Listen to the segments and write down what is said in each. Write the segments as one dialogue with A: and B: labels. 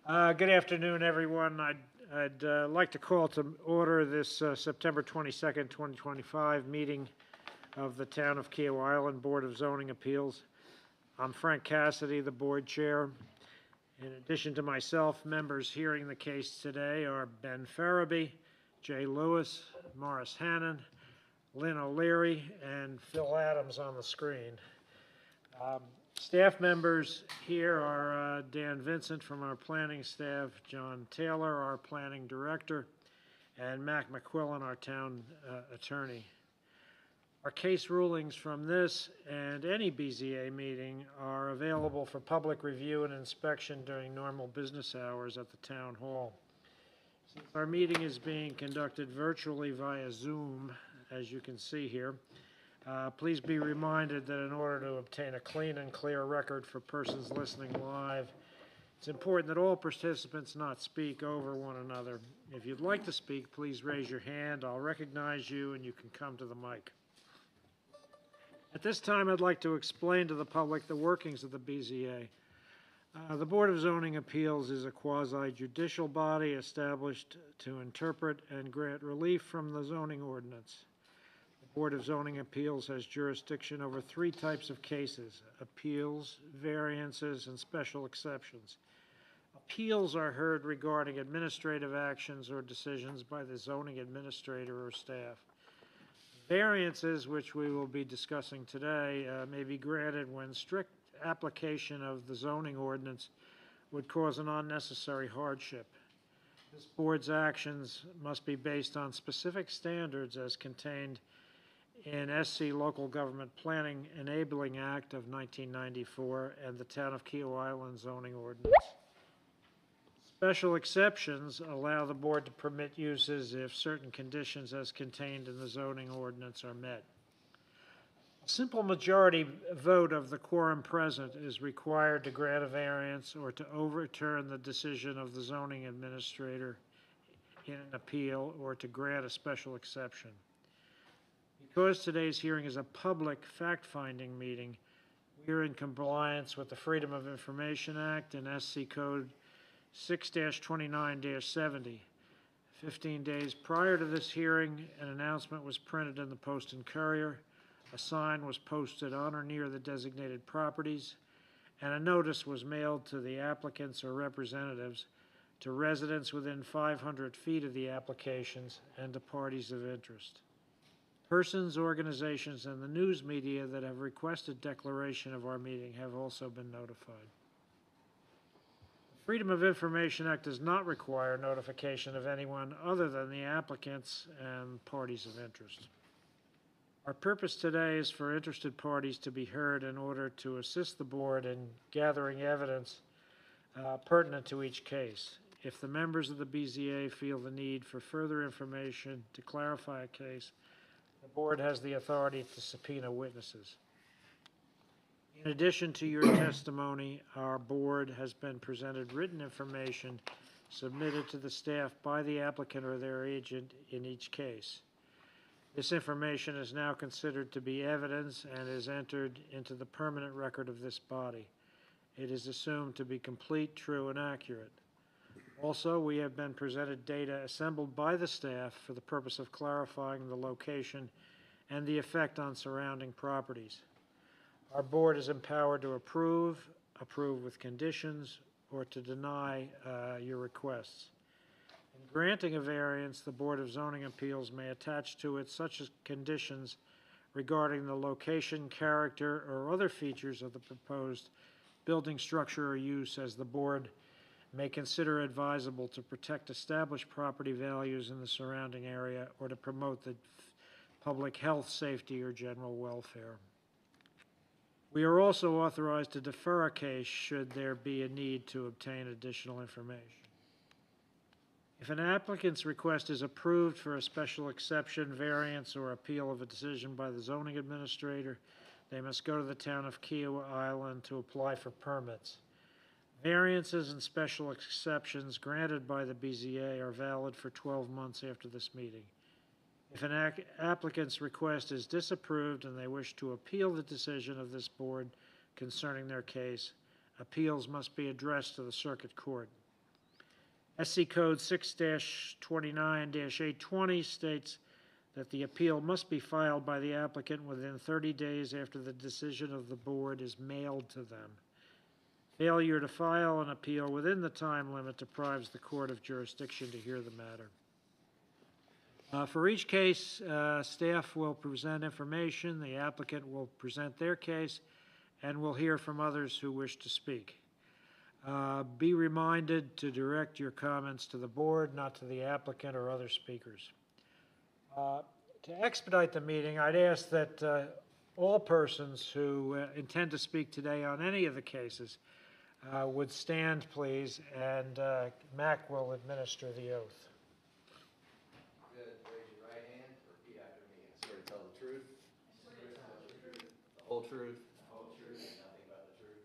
A: Good afternoon, everyone. I'd like to call to order this September 22nd, 2025 meeting of the Town of Kiowa Island Board of Zoning Appeals. I'm Frank Cassidy, the board chair. In addition to myself, members hearing the case today are Ben Farabee, Jay Lewis, Morris Hannon, Lynn O'Leary, and Phil Adams on the screen. Staff members here are Dan Vincent from our planning staff, John Taylor, our planning director, and Mac McQuillan, our town attorney. Our case rulings from this and any BZA meeting are available for public review and inspection during normal business hours at the town hall. Since our meeting is being conducted virtually via Zoom, as you can see here, please be reminded that in order to obtain a clean and clear record for persons listening live, it's important that all participants not speak over one another. If you'd like to speak, please raise your hand. I'll recognize you and you can come to the mic. At this time, I'd like to explain to the public the workings of the BZA. The Board of Zoning Appeals is a quasi-judicial body established to interpret and grant relief from the zoning ordinance. The Board of Zoning Appeals has jurisdiction over three types of cases: appeals, variances, and special exceptions. Appeals are heard regarding administrative actions or decisions by the zoning administrator or staff. Variances, which we will be discussing today, may be granted when strict application of the zoning ordinance would cause an unnecessary hardship. This board's actions must be based on specific standards as contained in SC Local Government Planning Enabling Act of 1994 and the Town of Kiowa Island zoning ordinance. Special exceptions allow the board to permit uses if certain conditions as contained in the zoning ordinance are met. A simple majority vote of the quorum present is required to grant a variance or to overturn the decision of the zoning administrator in an appeal or to grant a special exception. Because today's hearing is a public fact-finding meeting, we are in compliance with the Freedom of Information Act and SC Code 6-29-70. 15 days prior to this hearing, an announcement was printed in the Post and Courier, a sign was posted on or near the designated properties, and a notice was mailed to the applicants or representatives, to residents within 500 feet of the applications, and to parties of interest. Persons, organizations, and the news media that have requested declaration of our meeting have also been notified. The Freedom of Information Act does not require notification of anyone other than the applicants and parties of interest. Our purpose today is for interested parties to be heard in order to assist the board in gathering evidence pertinent to each case. If the members of the BZA feel the need for further information to clarify a case, the board has the authority to subpoena witnesses. In addition to your testimony, our board has been presented written information submitted to the staff by the applicant or their agent in each case. This information is now considered to be evidence and is entered into the permanent record of this body. It is assumed to be complete, true, and accurate. Also, we have been presented data assembled by the staff for the purpose of clarifying the location and the effect on surrounding properties. Our board is empowered to approve with conditions, or to deny your requests. In granting a variance, the Board of Zoning Appeals may attach to it such conditions regarding the location, character, or other features of the proposed building, structure, or use as the board may consider advisable to protect established property values in the surrounding area or to promote the public health, safety, or general welfare. We are also authorized to defer a case should there be a need to obtain additional information. If an applicant's request is approved for a special exception, variance, or appeal of a decision by the zoning administrator, they must go to the Town of Kiowa Island to apply for permits. Variances and special exceptions granted by the BZA are valid for 12 months after this meeting. If an applicant's request is disapproved and they wish to appeal the decision of this board concerning their case, appeals must be addressed to the circuit court. SC Code 6-29-820 states that the appeal must be filed by the applicant within 30 days after the decision of the board is mailed to them. Failure to file an appeal within the time limit deprives the court of jurisdiction to hear the matter. For each case, staff will present information, the applicant will present their case, and we'll hear from others who wish to speak. Be reminded to direct your comments to the board, not to the applicant or other speakers. To expedite the meeting, I'd ask that all persons who intend to speak today on any of the cases would stand, please, and Mac will administer the oath.
B: Good. Raise your right hand. Repeat after me. I swear to tell the truth. The whole truth. And nothing but the truth.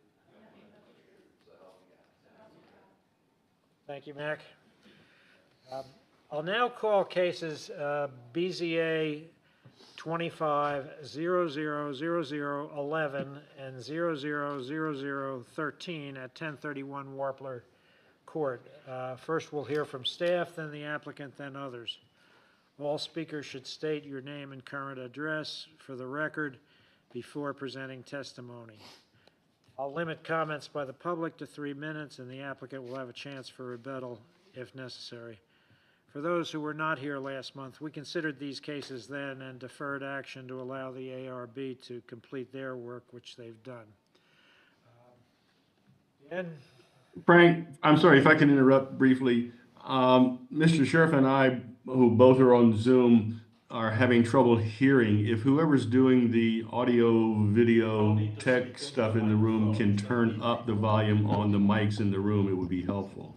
B: So help me God.
A: Thank you, Mac. I'll now call cases BZA 25-000011 and 000013 at 1031 Warpler Court. First, we'll hear from staff, then the applicant, then others. All speakers should state your name and current address for the record before presenting testimony. I'll limit comments by the public to 3 minutes, and the applicant will have a chance for rebuttal if necessary. For those who were not here last month, we considered these cases then and deferred action to allow the ARB to complete their work, which they've done. Ben?
C: Frank, I'm sorry if I can interrupt briefly. Mr. Sheriff and I, who both are on Zoom, are having trouble hearing. If whoever's doing the audio, video, tech stuff in the room can turn up the volume on the mics in the room, it would be helpful.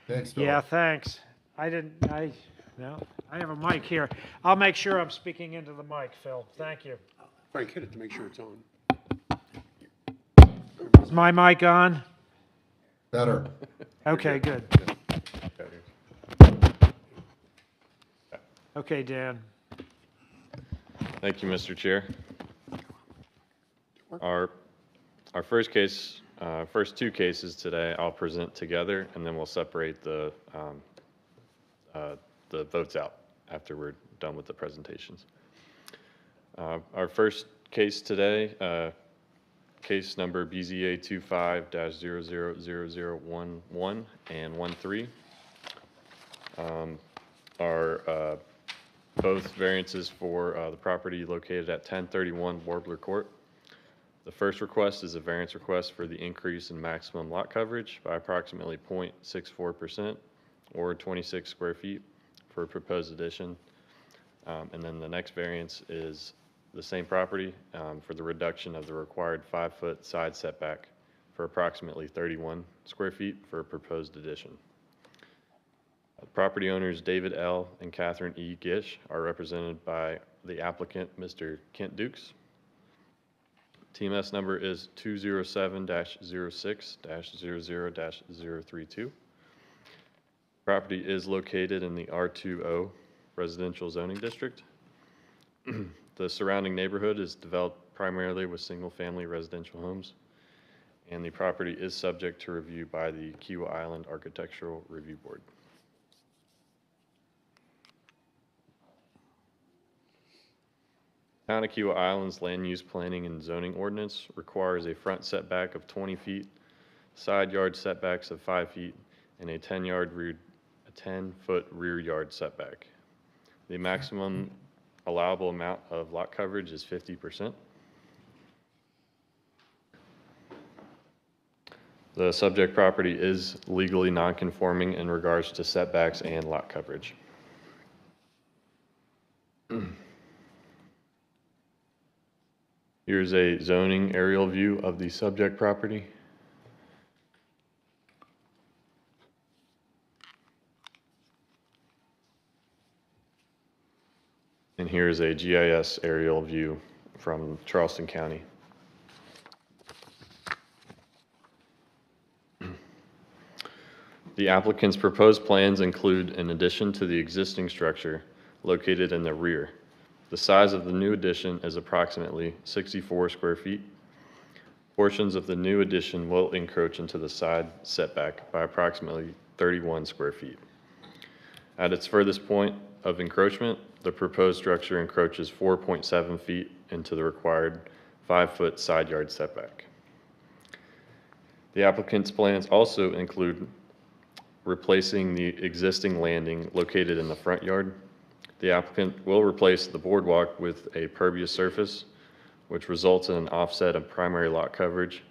D: Thanks, Phil.
A: Yeah, thanks. I have a mic here. I'll make sure I'm speaking into the mic, Phil. Thank you.
D: Frank, hit it to make sure it's on.
A: Is my mic on?
D: Better.
A: Okay, good. Okay, Dan.
E: Thank you, Mr. Chair. Our first case, first two cases today, I'll present together, and then we'll separate the votes out after we're done with the presentations. Our first case today, case number BZA 25-000011 and 13, are both variances for the property located at 1031 Warbler Court. The first request is a variance request for the increase in maximum lot coverage by approximately 0.64% or 26 square feet for a proposed addition. And then the next variance is the same property for the reduction of the required 5-foot side setback for approximately 31 square feet for a proposed addition. Property owners David L. and Catherine E. Gish are represented by the applicant, Mr. Kent Dukes. TMS number is 207-06-00-032. Property is located in the R20 residential zoning district. The surrounding neighborhood is developed primarily with single-family residential homes, and the property is subject to review by the Kiawah Island Architectural Review Board. Town of Kiawah Island's land use planning and zoning ordinance requires a front setback of 20 feet, side yard setbacks of 5 feet, and a 10-foot rear yard setback. The maximum allowable amount of lot coverage is 50%. The subject property is legally non-conforming in regards to setbacks and lot coverage. Here's a zoning aerial view of the subject property. And here's a GIS aerial view from Charleston County. The applicant's proposed plans include an addition to the existing structure located in the rear. The size of the new addition is approximately 64 square feet. Portions of the new addition will encroach into the side setback by approximately 31 square feet. At its furthest point of encroachment, the proposed structure encroaches 4.7 feet into the required 5-foot side yard setback. The applicant's plans also include replacing the existing landing located in the front yard. The applicant will replace the boardwalk with a pervious surface, which results in an offset of primary lot coverage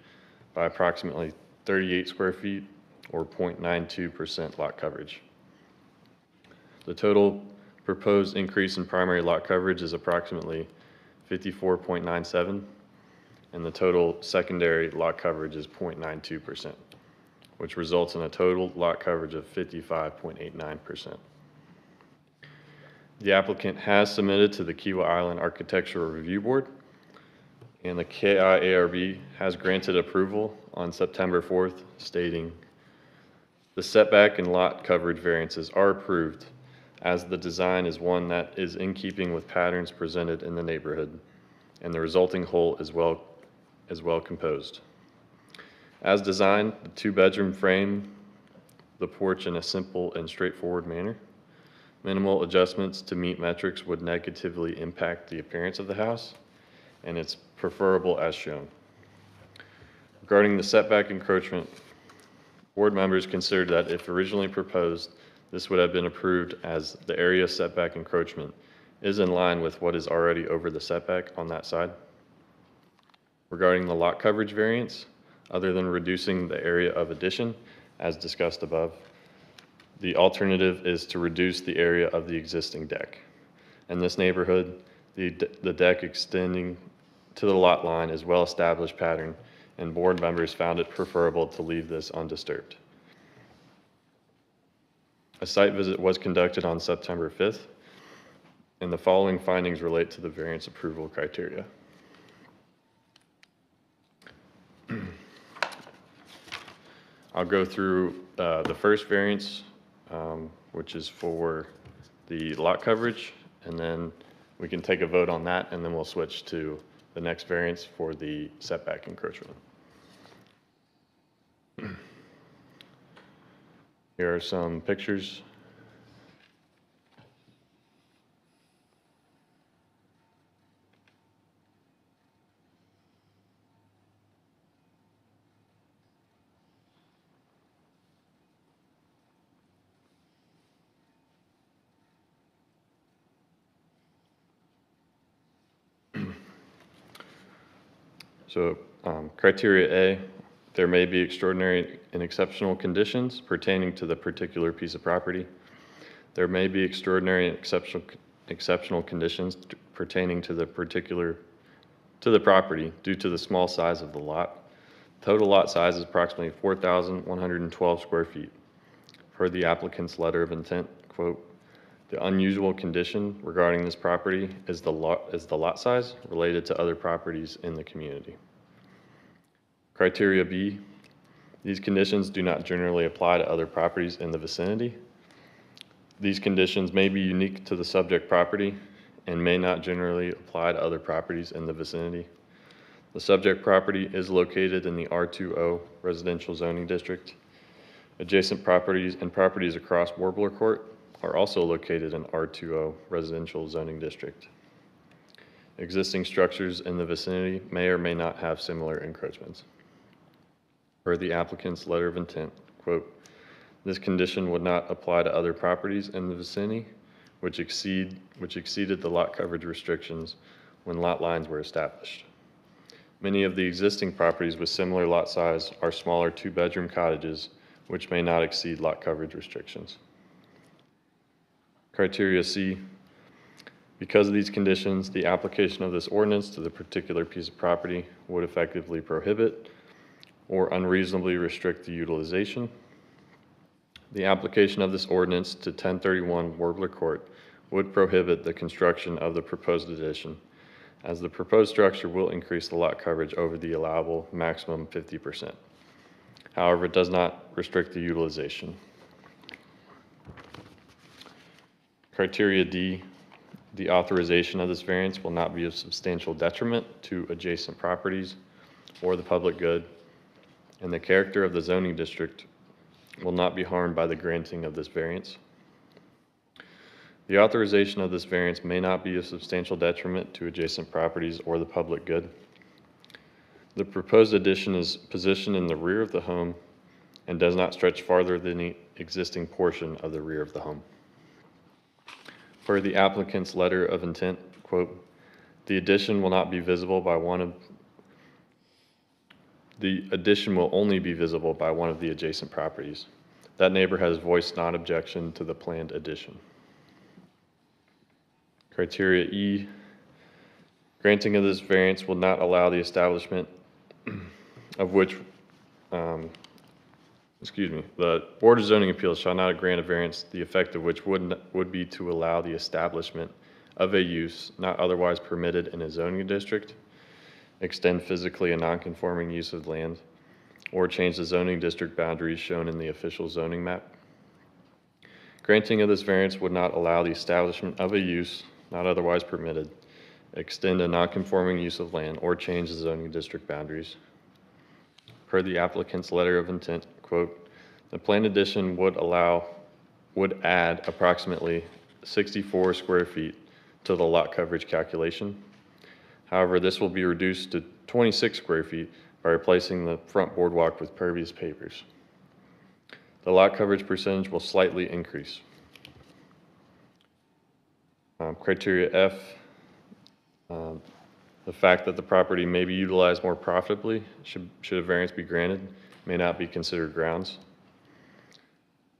E: by approximately 38 square feet or 0.92% lot coverage. The total proposed increase in primary lot coverage is approximately 54.97, and the total secondary lot coverage is 0.92%, which results in a total lot coverage of 55.89%. The applicant has submitted to the Kiawah Island Architectural Review Board, and the KIARB has granted approval on September 4th, stating the setback and lot coverage variances are approved as the design is one that is in keeping with patterns presented in the neighborhood, and the resulting whole is well composed. As designed, the 2-bedroom frame the porch in a simple and straightforward manner. Minimal adjustments to meet metrics would negatively impact the appearance of the house, and it's preferable as shown. Regarding the setback encroachment, board members considered that if originally proposed, this would have been approved as the area setback encroachment is in line with what is already over the setback on that side. Regarding the lot coverage variance, other than reducing the area of addition, as discussed above, the alternative is to reduce the area of the existing deck. In this neighborhood, the deck extending to the lot line is well-established pattern, and board members found it preferable to leave this undisturbed. A site visit was conducted on September 5th, and the following findings relate to the variance approval criteria. I'll go through the first variance, which is for the lot coverage, and then we can take a vote on that, and then we'll switch to the next variance for the setback encroachment. Here are some pictures. So criteria A, there may be extraordinary and exceptional conditions pertaining to the particular piece of property. There may be extraordinary and exceptional conditions pertaining to the property due to the small size of the lot. Total lot size is approximately 4,112 square feet. Per the applicant's letter of intent, quote, the unusual condition regarding this property is the lot size related to other properties in the community. Criteria B, these conditions do not generally apply to other properties in the vicinity. These conditions may be unique to the subject property and may not generally apply to other properties in the vicinity. The subject property is located in the R20 residential zoning district. Adjacent properties and properties across Warbler Court are also located in R20 residential zoning district. Existing structures in the vicinity may or may not have similar encroachments. Per the applicant's letter of intent, quote, this condition would not apply to other properties in the vicinity which exceeded the lot coverage restrictions when lot lines were established. Many of the existing properties with similar lot size are smaller 2-bedroom cottages which may not exceed lot coverage restrictions. Criteria C, because of these conditions, the application of this ordinance to the particular piece of property would effectively prohibit or unreasonably restrict the utilization. The application of this ordinance to 1031 Warbler Court would prohibit the construction of the proposed addition, as the proposed structure will increase the lot coverage over the allowable maximum 50%. However, it does not restrict the utilization. Criteria D, the authorization of this variance will not be of substantial detriment to adjacent properties or the public good, and the character of the zoning district will not be harmed by the granting of this variance. The authorization of this variance may not be a substantial detriment to adjacent properties or the public good. The proposed addition is positioned in the rear of the home and does not stretch farther than the existing portion of the rear of the home. Per the applicant's letter of intent, quote, the addition will not be visible by the addition will only be visible by one of the adjacent properties. That neighbor has voiced non-objection to the planned addition. Criteria E, granting of this variance will not allow the establishment of which, the Board of Zoning Appeals shall not grant a variance, the effect of which would be to allow the establishment of a use not otherwise permitted in a zoning district, extend physically a non-conforming use of land, or change the zoning district boundaries shown in the official zoning map. Granting of this variance would not allow the establishment of a use not otherwise permitted, extend a non-conforming use of land, or change the zoning district boundaries. Per the applicant's letter of intent, quote, the planned addition would add approximately 64 square feet to the lot coverage calculation. However, this will be reduced to 26 square feet by replacing the front boardwalk with pervious pavers. The lot coverage percentage will slightly increase. Criteria F, the fact that the property may be utilized more profitably should a variance be granted may not be considered grounds.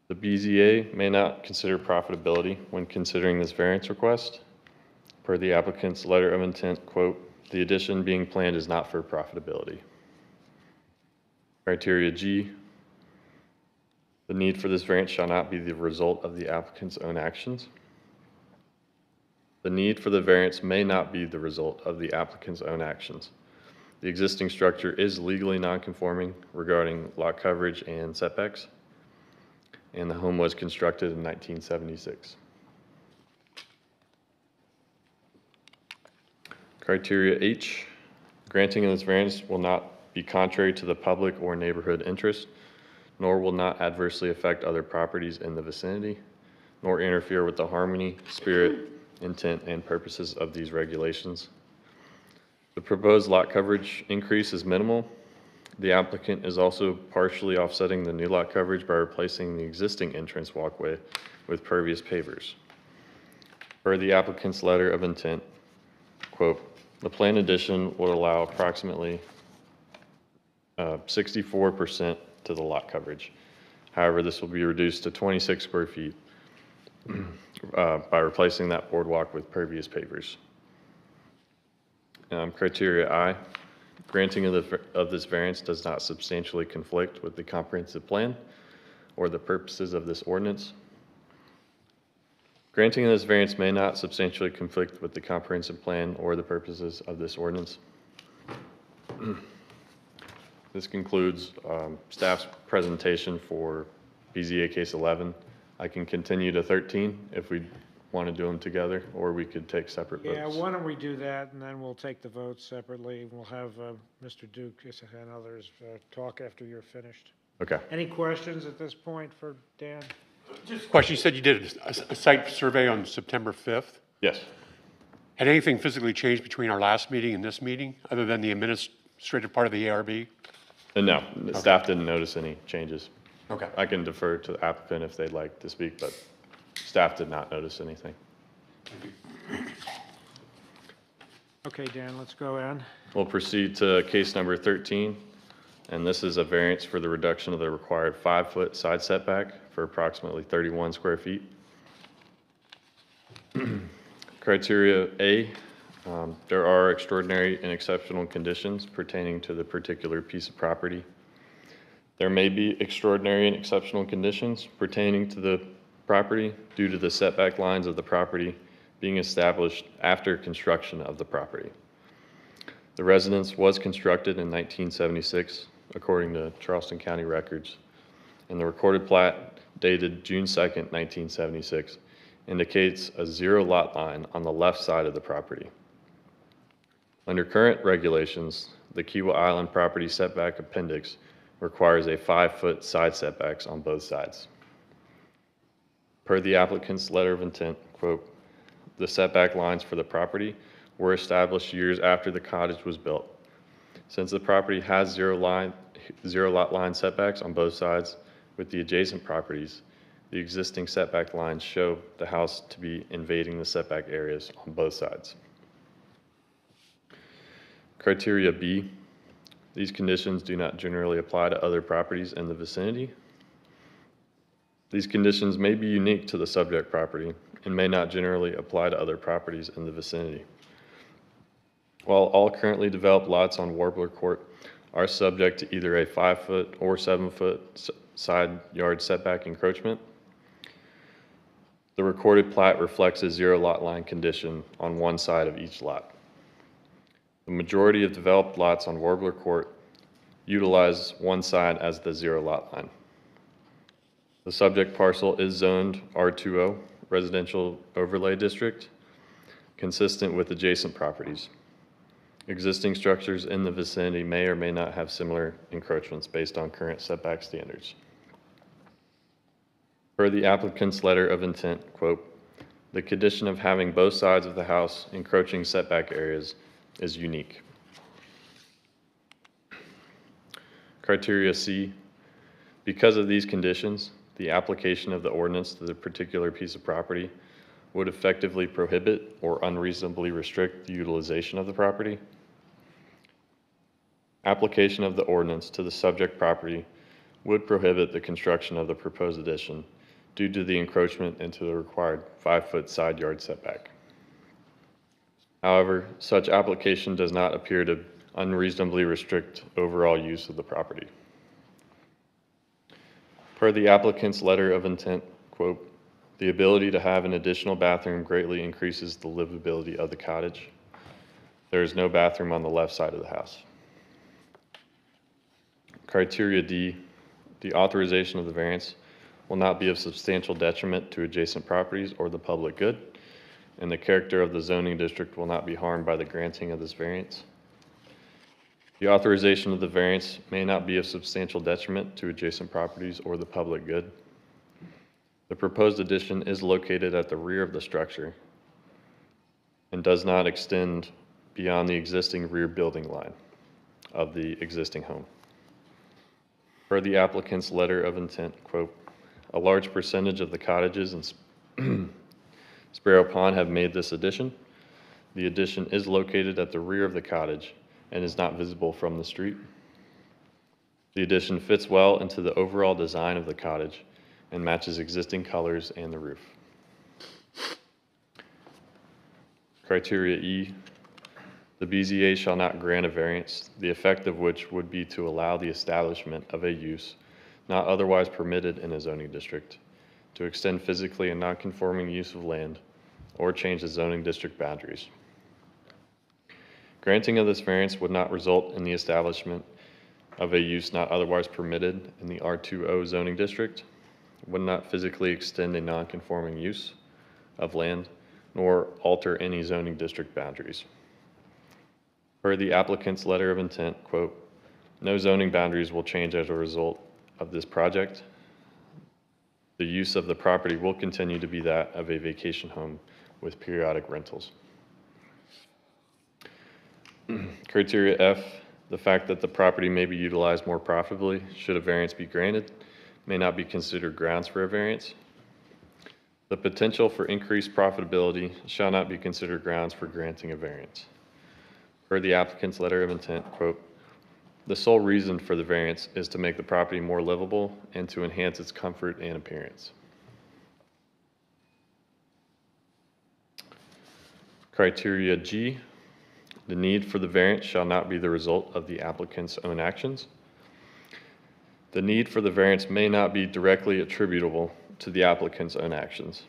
E: The BZA may not consider profitability when considering this variance request. Per the applicant's letter of intent, quote, the addition being planned is not for profitability. Criteria G, the need for this variance shall not be the result of the applicant's own actions. The need for the variance may not be the result of the applicant's own actions. The existing structure is legally non-conforming regarding lot coverage and setbacks, and the home was constructed in 1976. Criteria H, granting of this variance will not be contrary to the public or neighborhood interest, nor will not adversely affect other properties in the vicinity, nor interfere with the harmony, spirit, intent, and purposes of these regulations. The proposed lot coverage increase is minimal. The applicant is also partially offsetting the new lot coverage by replacing the existing entrance walkway with pervious pavers. Per the applicant's letter of intent, quote, the planned addition would allow approximately 64% to the lot coverage. However, this will be reduced to 26 square feet by replacing that boardwalk with pervious pavers. Criteria I, granting of this variance does not substantially conflict with the comprehensive plan or the purposes of this ordinance. Granting of this variance may not substantially conflict with the comprehensive plan or the purposes of this ordinance. This concludes staff's presentation for BZA case 11. I can continue to 13 if we want to do them together, or we could take separate votes.
A: Yeah, why don't we do that, and then we'll take the votes separately. We'll have Mr. Duke and others talk after you're finished.
E: Okay.
A: Any questions at this point for Dan?
D: Just a question, you said you did a site survey on September 5th.
E: Yes.
D: Had anything physically changed between our last meeting and this meeting, other than the administrative part of the ARB?
E: No, the staff didn't notice any changes.
D: Okay.
E: I can defer to the applicant if they'd like to speak, but staff did not notice anything.
A: Okay, Dan, let's go on.
E: We'll proceed to case number 13, and this is a variance for the reduction of the required 5-foot side setback for approximately 31 square feet. Criteria A, there are extraordinary and exceptional conditions pertaining to the particular piece of property. There may be extraordinary and exceptional conditions pertaining to the property due to the setback lines of the property being established after construction of the property. The residence was constructed in 1976, according to Charleston County records, and the recorded plat dated June 2nd, 1976, indicates a 0 lot line on the left side of the property. Under current regulations, the Kiwa Island property setback appendix requires a 5-foot side setbacks on both sides. Per the applicant's letter of intent, quote, "The setback lines for the property were established years after the cottage was built. Since the property has zero lot line setbacks on both sides with the adjacent properties, the existing setback lines show the house to be invading the setback areas on both sides." Criteria B, these conditions do not generally apply to other properties in the vicinity. These conditions may be unique to the subject property and may not generally apply to other properties in the vicinity. While all currently developed lots on Warbler Court are subject to either a 5-foot or 7-foot side yard setback encroachment, the recorded plat reflects a zero lot line condition on one side of each lot. The majority of developed lots on Warbler Court utilize one side as the zero lot line. The subject parcel is zoned R20 Residential Overlay District, consistent with adjacent properties. Existing structures in the vicinity may or may not have similar encroachments based on current setback standards. Per the applicant's letter of intent, quote, "The condition of having both sides of the house encroaching setback areas is unique." Criteria C, because of these conditions, the application of the ordinance to the particular piece of property would effectively prohibit or unreasonably restrict the utilization of the property. Application of the ordinance to the subject property would prohibit the construction of the proposed addition due to the encroachment into the required 5-foot side yard setback. However, such application does not appear to unreasonably restrict overall use of the property. Per the applicant's letter of intent, quote, "The ability to have an additional bathroom greatly increases the livability of the cottage. There is no bathroom on the left side of the house." Criteria D, the authorization of the variance will not be of substantial detriment to adjacent properties or the public good, and the character of the zoning district will not be harmed by the granting of this variance. The authorization of the variance may not be of substantial detriment to adjacent properties or the public good. The proposed addition is located at the rear of the structure and does not extend beyond the existing rear building line of the existing home. Per the applicant's letter of intent, quote, "A large percentage of the cottages in Sparrow Pond have made this addition. The addition is located at the rear of the cottage and is not visible from the street. The addition fits well into the overall design of the cottage and matches existing colors and the roof." Criteria E, the BZA shall not grant a variance, the effect of which would be to allow the establishment of a use not otherwise permitted in a zoning district, to extend physically a non-conforming use of land, or change the zoning district boundaries. Granting of this variance would not result in the establishment of a use not otherwise permitted in the R20 zoning district, would not physically extend a non-conforming use of land, nor alter any zoning district boundaries. Per the applicant's letter of intent, quote, "No zoning boundaries will change as a result of this project. The use of the property will continue to be that of a vacation home with periodic rentals." Criteria F, the fact that the property may be utilized more profitably should a variance be granted may not be considered grounds for a variance. The potential for increased profitability shall not be considered grounds for granting a variance. Per the applicant's letter of intent, quote, "The sole reason for the variance is to make the property more livable and to enhance its comfort and appearance." Criteria G, the need for the variance shall not be the result of the applicant's own actions. The need for the variance may not be directly attributable to the applicant's own actions.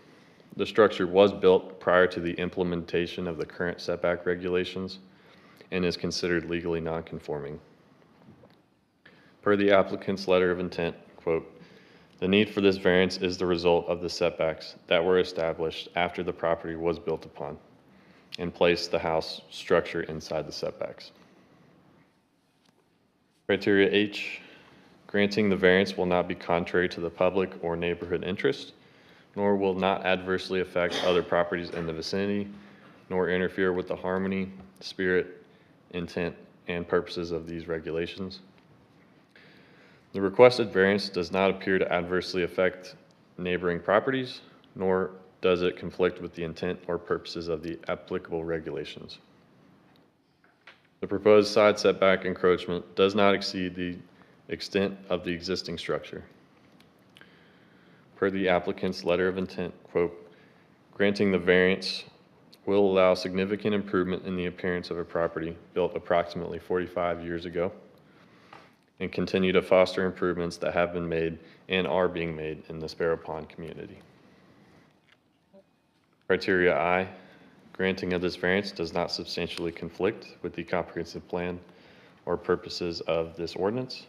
E: The structure was built prior to the implementation of the current setback regulations and is considered legally non-conforming. Per the applicant's letter of intent, quote, "The need for this variance is the result of the setbacks that were established after the property was built upon and place the house structure inside the setbacks. Criteria H, granting the variance will not be contrary to the public or neighborhood interest, nor will not adversely affect other properties in the vicinity, nor interfere with the harmony, spirit, intent, and purposes of these regulations. The requested variance does not appear to adversely affect neighboring properties, nor does it conflict with the intent or purposes of the applicable regulations. The proposed side setback encroachment does not exceed the extent of the existing structure. Per the applicant's letter of intent, quote, granting the variance will allow significant improvement in the appearance of a property built approximately 45 years ago and continue to foster improvements that have been made and are being made in the Sparrow Pond community. Criteria I, granting of this variance does not substantially conflict with the comprehensive plan or purposes of this ordinance.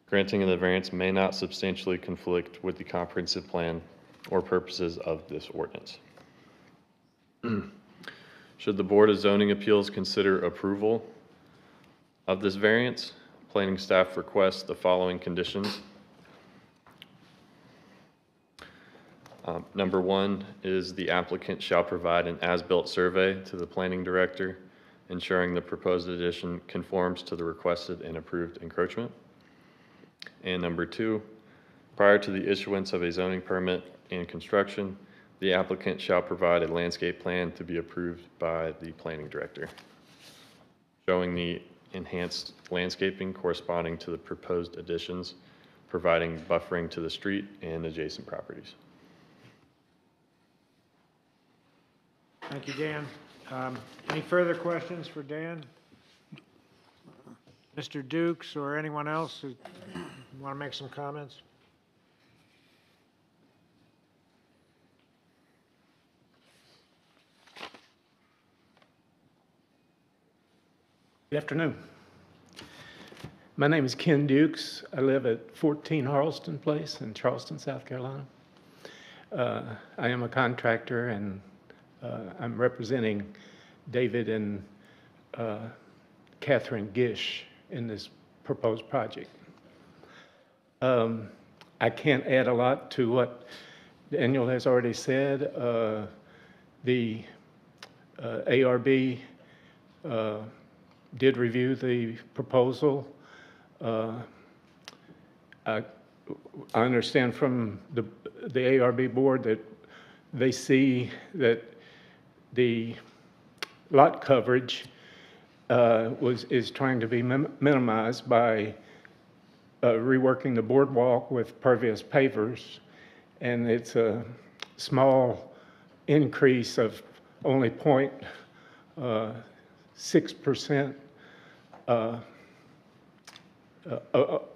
E: Granting of the variance may not substantially conflict with the comprehensive plan or purposes of this ordinance. Should the Board of Zoning Appeals consider approval of this variance, planning staff requests the following conditions. Number one is the applicant shall provide an as-built survey to the planning director, ensuring the proposed addition conforms to the requested and approved encroachment. And number two, prior to the issuance of a zoning permit and construction, the applicant shall provide a landscape plan to be approved by the planning director, showing the enhanced landscaping corresponding to the proposed additions, providing buffering to the street and adjacent properties.
A: Thank you, Dan. Any further questions for Dan? Mr. Dukes or anyone else who want to make some comments?
F: Good afternoon. My name is Ken Dukes. I live at 14 Harleston Place in Charleston, South Carolina. I am a contractor, and I'm representing David and Catherine Gish in this proposed project. I can't add a lot to what Daniel has already said. The ARB did review the proposal. I understand from the ARB board that they see that the lot coverage is trying to be minimized by reworking the boardwalk with pervious pavers, and it's a small increase of only 0.6%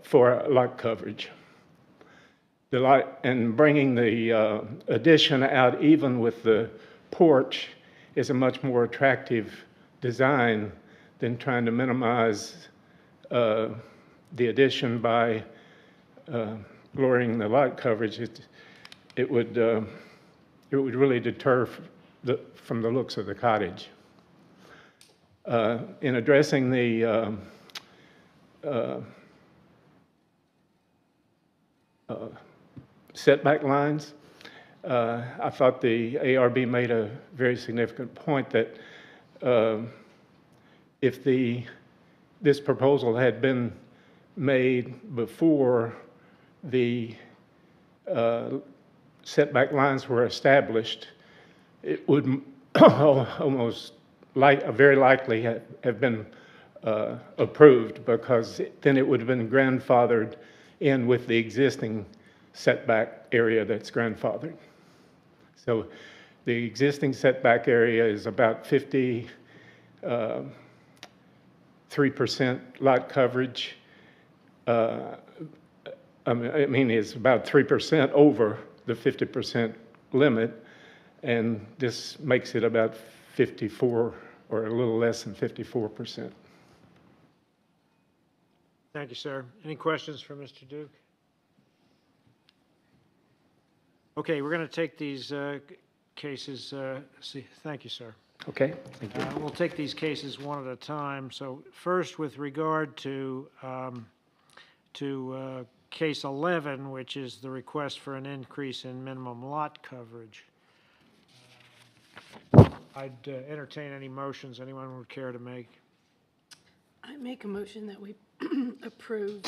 F: for lot coverage. The lot, and bringing the addition out even with the porch is a much more attractive design than trying to minimize the addition by lowering the lot coverage. It would really deter from the looks of the cottage. In addressing the setback lines, I thought the ARB made a very significant point that if this proposal had been made before the setback lines were established, it would almost very likely have been approved, because then it would have been grandfathered in with the existing setback area that's grandfathered. So the existing setback area is about 53% lot coverage. I mean, it's about 3% over the 50% limit, and this makes it about 54 or a little less than 54%.
A: Thank you, sir. Any questions for Mr. Duke? Okay, we're going to take these cases. Thank you, sir.
F: Okay, thank you.
A: We'll take these cases one at a time. So first, with regard to case 11, which is the request for an increase in minimum lot coverage. I'd entertain any motions anyone would care to make.
G: I make a motion that we approve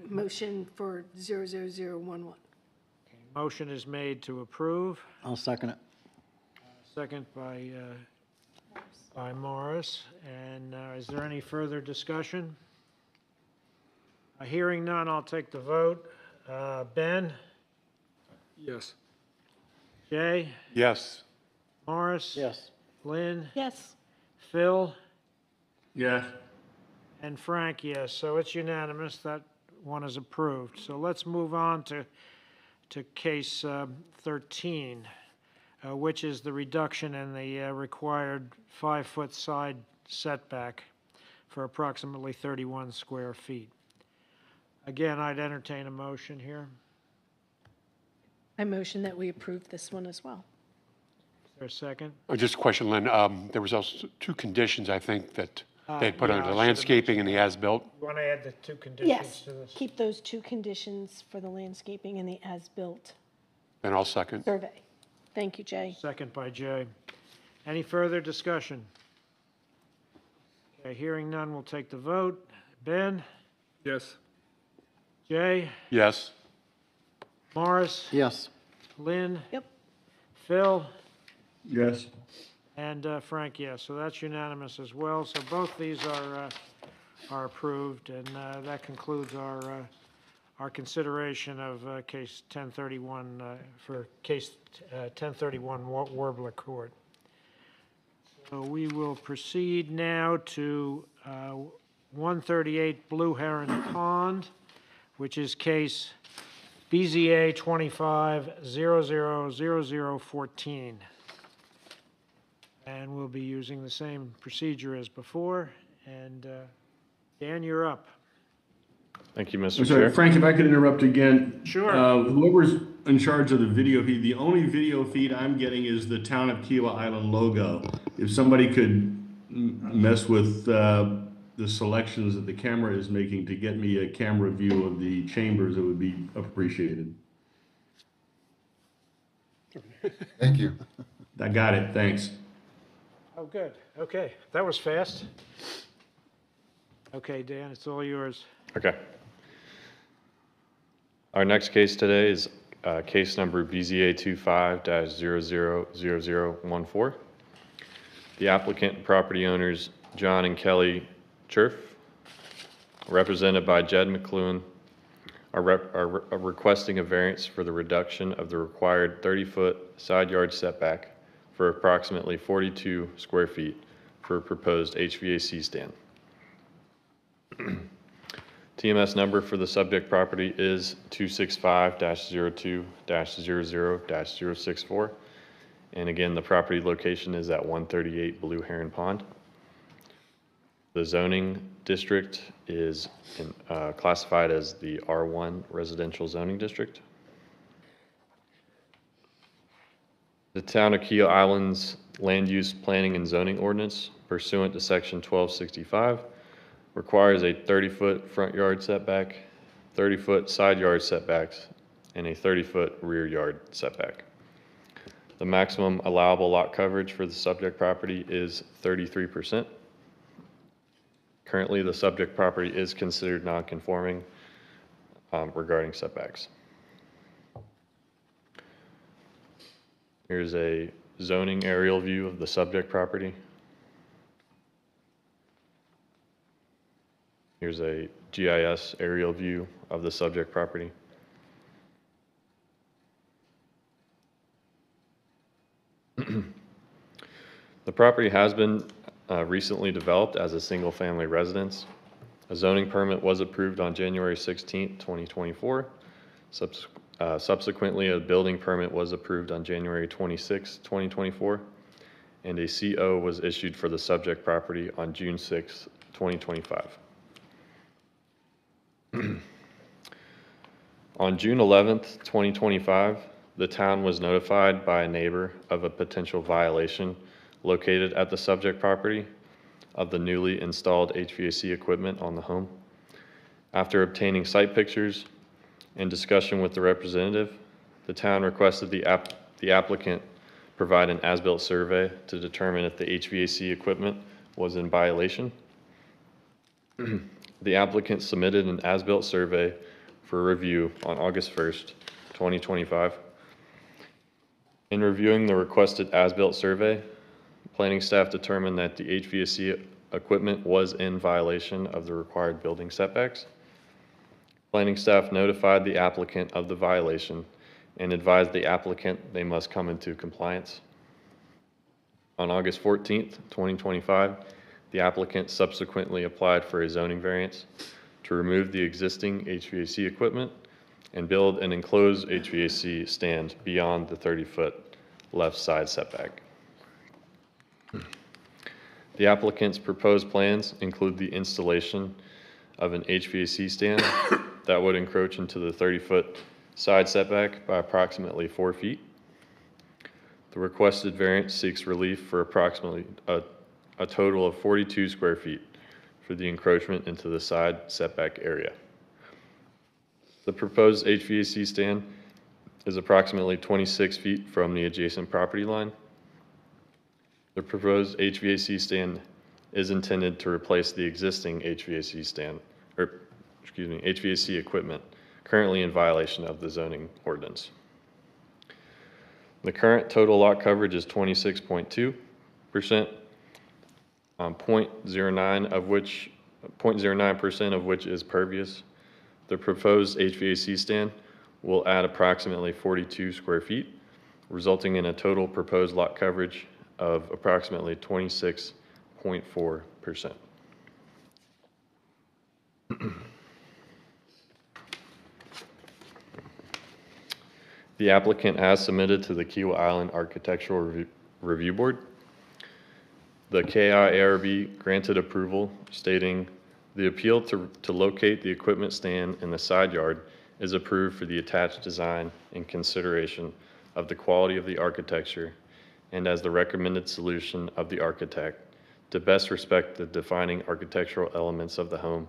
G: motion for 00011.
A: Motion is made to approve,
H: I'll second it.
A: second by Morris. And is there any further discussion? Hearing none, I'll take the vote. Ben?
I: Yes.
A: Jay?
D: Yes.
A: Morris?
H: Yes.
A: Lynn?
G: Yes,
A: Phil?
C: Yes.
A: And Frank, yes. So it's unanimous. That one is approved. So let's move on to case 13, which is the reduction in the required 5-foot side setback for approximately 31 square feet. Again, I'd entertain a motion here.
G: I motion that we approve this one as well.
A: Is there a second?
D: Just a question, Lynn. There was also two conditions, I think, that they had put
A: yeah,
D: under
A: I
D: the
A: should've
D: landscaping and the as-built.
A: You want to add the two conditions
G: Yes,
A: to this?
G: keep those two conditions for the landscaping and the as-built
D: Then I'll second.
G: survey. Thank you, Jay.
A: Second by Jay. Any further discussion? Okay, hearing none, we'll take the vote. Ben?
I: Yes.
A: Jay?
D: Yes.
A: Morris?
H: Yes.
A: Lynn?
G: Yep.
A: Phil?
C: Yes.
A: And Frank, yes. So that's unanimous as well. So both these are approved, and that concludes our consideration of case 1031 for case 1031 Warbler Court. So we will proceed now to 138 Blue Heron Pond, which is case BZA 25000014. And we'll be using the same procedure as before. And Dan, you're up.
E: Thank you, Mr.
C: I'm sorry,
E: Chair.
C: Frank, if I could interrupt again.
A: Sure.
C: Whoever's in charge of the video feed, the only video feed I'm getting is the Town of Kiowa Island logo. If somebody could mess with the selections that the camera is making to get me a camera view of the chambers, it would be appreciated.
J: Thank you.
C: I got it, thanks.
A: Oh, good. Okay, that was fast. Okay, Dan, it's all yours.
E: Okay. Our next case today is case number BZA 25-000014. The applicant and property owners, John and Kelly Cherf, represented by Jed McLuhan, are requesting a variance for the reduction of the required 30-foot side yard setback for approximately 42 square feet for a proposed HVAC stand. TMS number for the subject property is 265-02-00-064. And again, the property location is at 138 Blue Heron Pond. The zoning district is classified as the R1 residential zoning district. The Town of Kiowa Island's land use planning and zoning ordinance pursuant to section 1265 requires a 30-foot front yard setback, 30-foot side yard setbacks, and a 30-foot rear yard setback. The maximum allowable lot coverage for the subject property is 33%. Currently, the subject property is considered non-conforming regarding setbacks. Here's a zoning aerial view of the subject property. Here's a GIS aerial view of the subject property. The property has been recently developed as a single-family residence. A zoning permit was approved on January 16, 2024. Subsequently, a building permit was approved on January 26, 2024, and a CO was issued for the subject property on June 6, 2025. On June 11th, 2025, the town was notified by a neighbor of a potential violation located at the subject property of the newly installed HVAC equipment on the home. After obtaining site pictures and discussion with the representative, the town requested the applicant provide an as-built survey to determine if the HVAC equipment was in violation. The applicant submitted an as-built survey for review on August 1st, 2025. In reviewing the requested as-built survey, planning staff determined that the HVAC equipment was in violation of the required building setbacks. Planning staff notified the applicant of the violation and advised the applicant they must come into compliance. On August 14th, 2025, the applicant subsequently applied for a zoning variance to remove the existing HVAC equipment and build an enclosed HVAC stand beyond the 30-foot left side setback. The applicant's proposed plans include the installation of an HVAC stand that would encroach into the 30-foot side setback by approximately 4 feet. The requested variance seeks relief for approximately a total of 42 square feet for the encroachment into the side setback area. The proposed HVAC stand is approximately 26 feet from the adjacent property line. The proposed HVAC stand is intended to replace the existing HVAC equipment currently in violation of the zoning ordinance. The current total lot coverage is 26.2%, 0.09% of which is pervious. The proposed HVAC stand will add approximately 42 square feet, resulting in a total proposed lot coverage of approximately 26.4%. The applicant has submitted to the Kiawah Island Architectural Review Board. The KIARB granted approval stating the appeal to locate the equipment stand in the side yard is approved for the attached design in consideration of the quality of the architecture and as the recommended solution of the architect to best respect the defining architectural elements of the home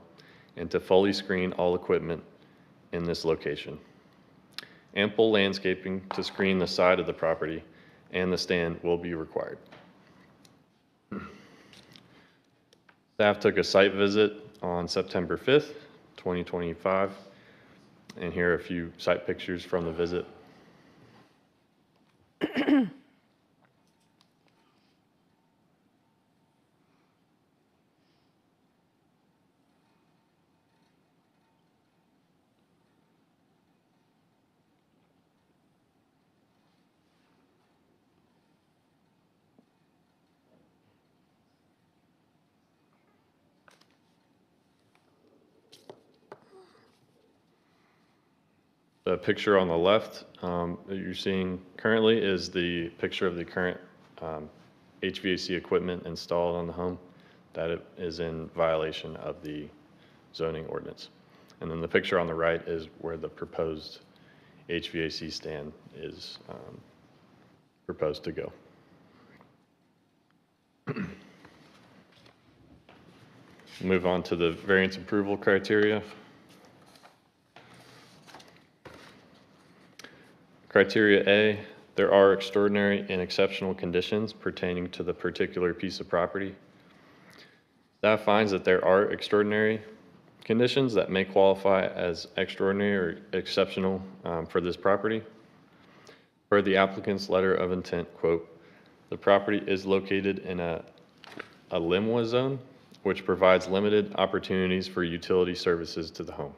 E: and to fully screen all equipment in this location. Ample landscaping to screen the side of the property and the stand will be required. Staff took a site visit on September 5th, 2025, and here are a few site pictures from the visit. The picture on the left that you're seeing currently is the picture of the current HVAC equipment installed on the home that it is in violation of the zoning ordinance. And then the picture on the right is where the proposed HVAC stand is proposed to go. Move on to the variance approval criteria. Criteria A, there are extraordinary and exceptional conditions pertaining to the particular piece of property. Staff finds that there are extraordinary conditions that may qualify as extraordinary or exceptional for this property. Per the applicant's letter of intent, quote, the property is located in a LIMWA zone, which provides limited opportunities for utility services to the home.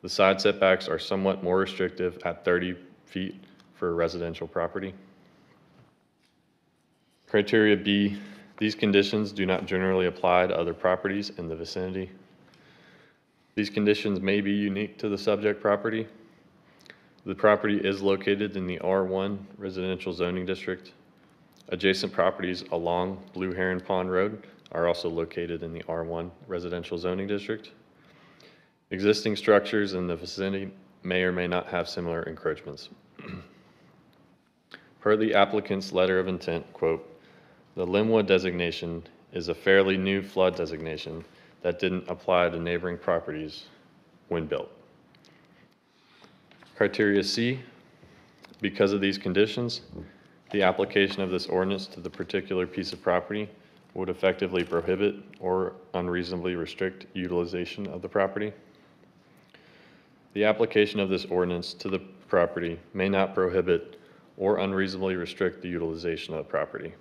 E: The side setbacks are somewhat more restrictive at 30 feet for a residential property. Criteria B, these conditions do not generally apply to other properties in the vicinity. These conditions may be unique to the subject property. The property is located in the R1 residential zoning district. Adjacent properties along Blue Heron Pond Road are also located in the R1 residential zoning district. Existing structures in the vicinity may or may not have similar encroachments. Per the applicant's letter of intent, quote, "The Linwood designation is a fairly new flood designation that didn't apply to neighboring properties when built." Criteria C, because of these conditions, the application of this ordinance to the particular piece of property would effectively prohibit or unreasonably restrict utilization of the property. The application of this ordinance to the property may not prohibit or unreasonably restrict the utilization of the property.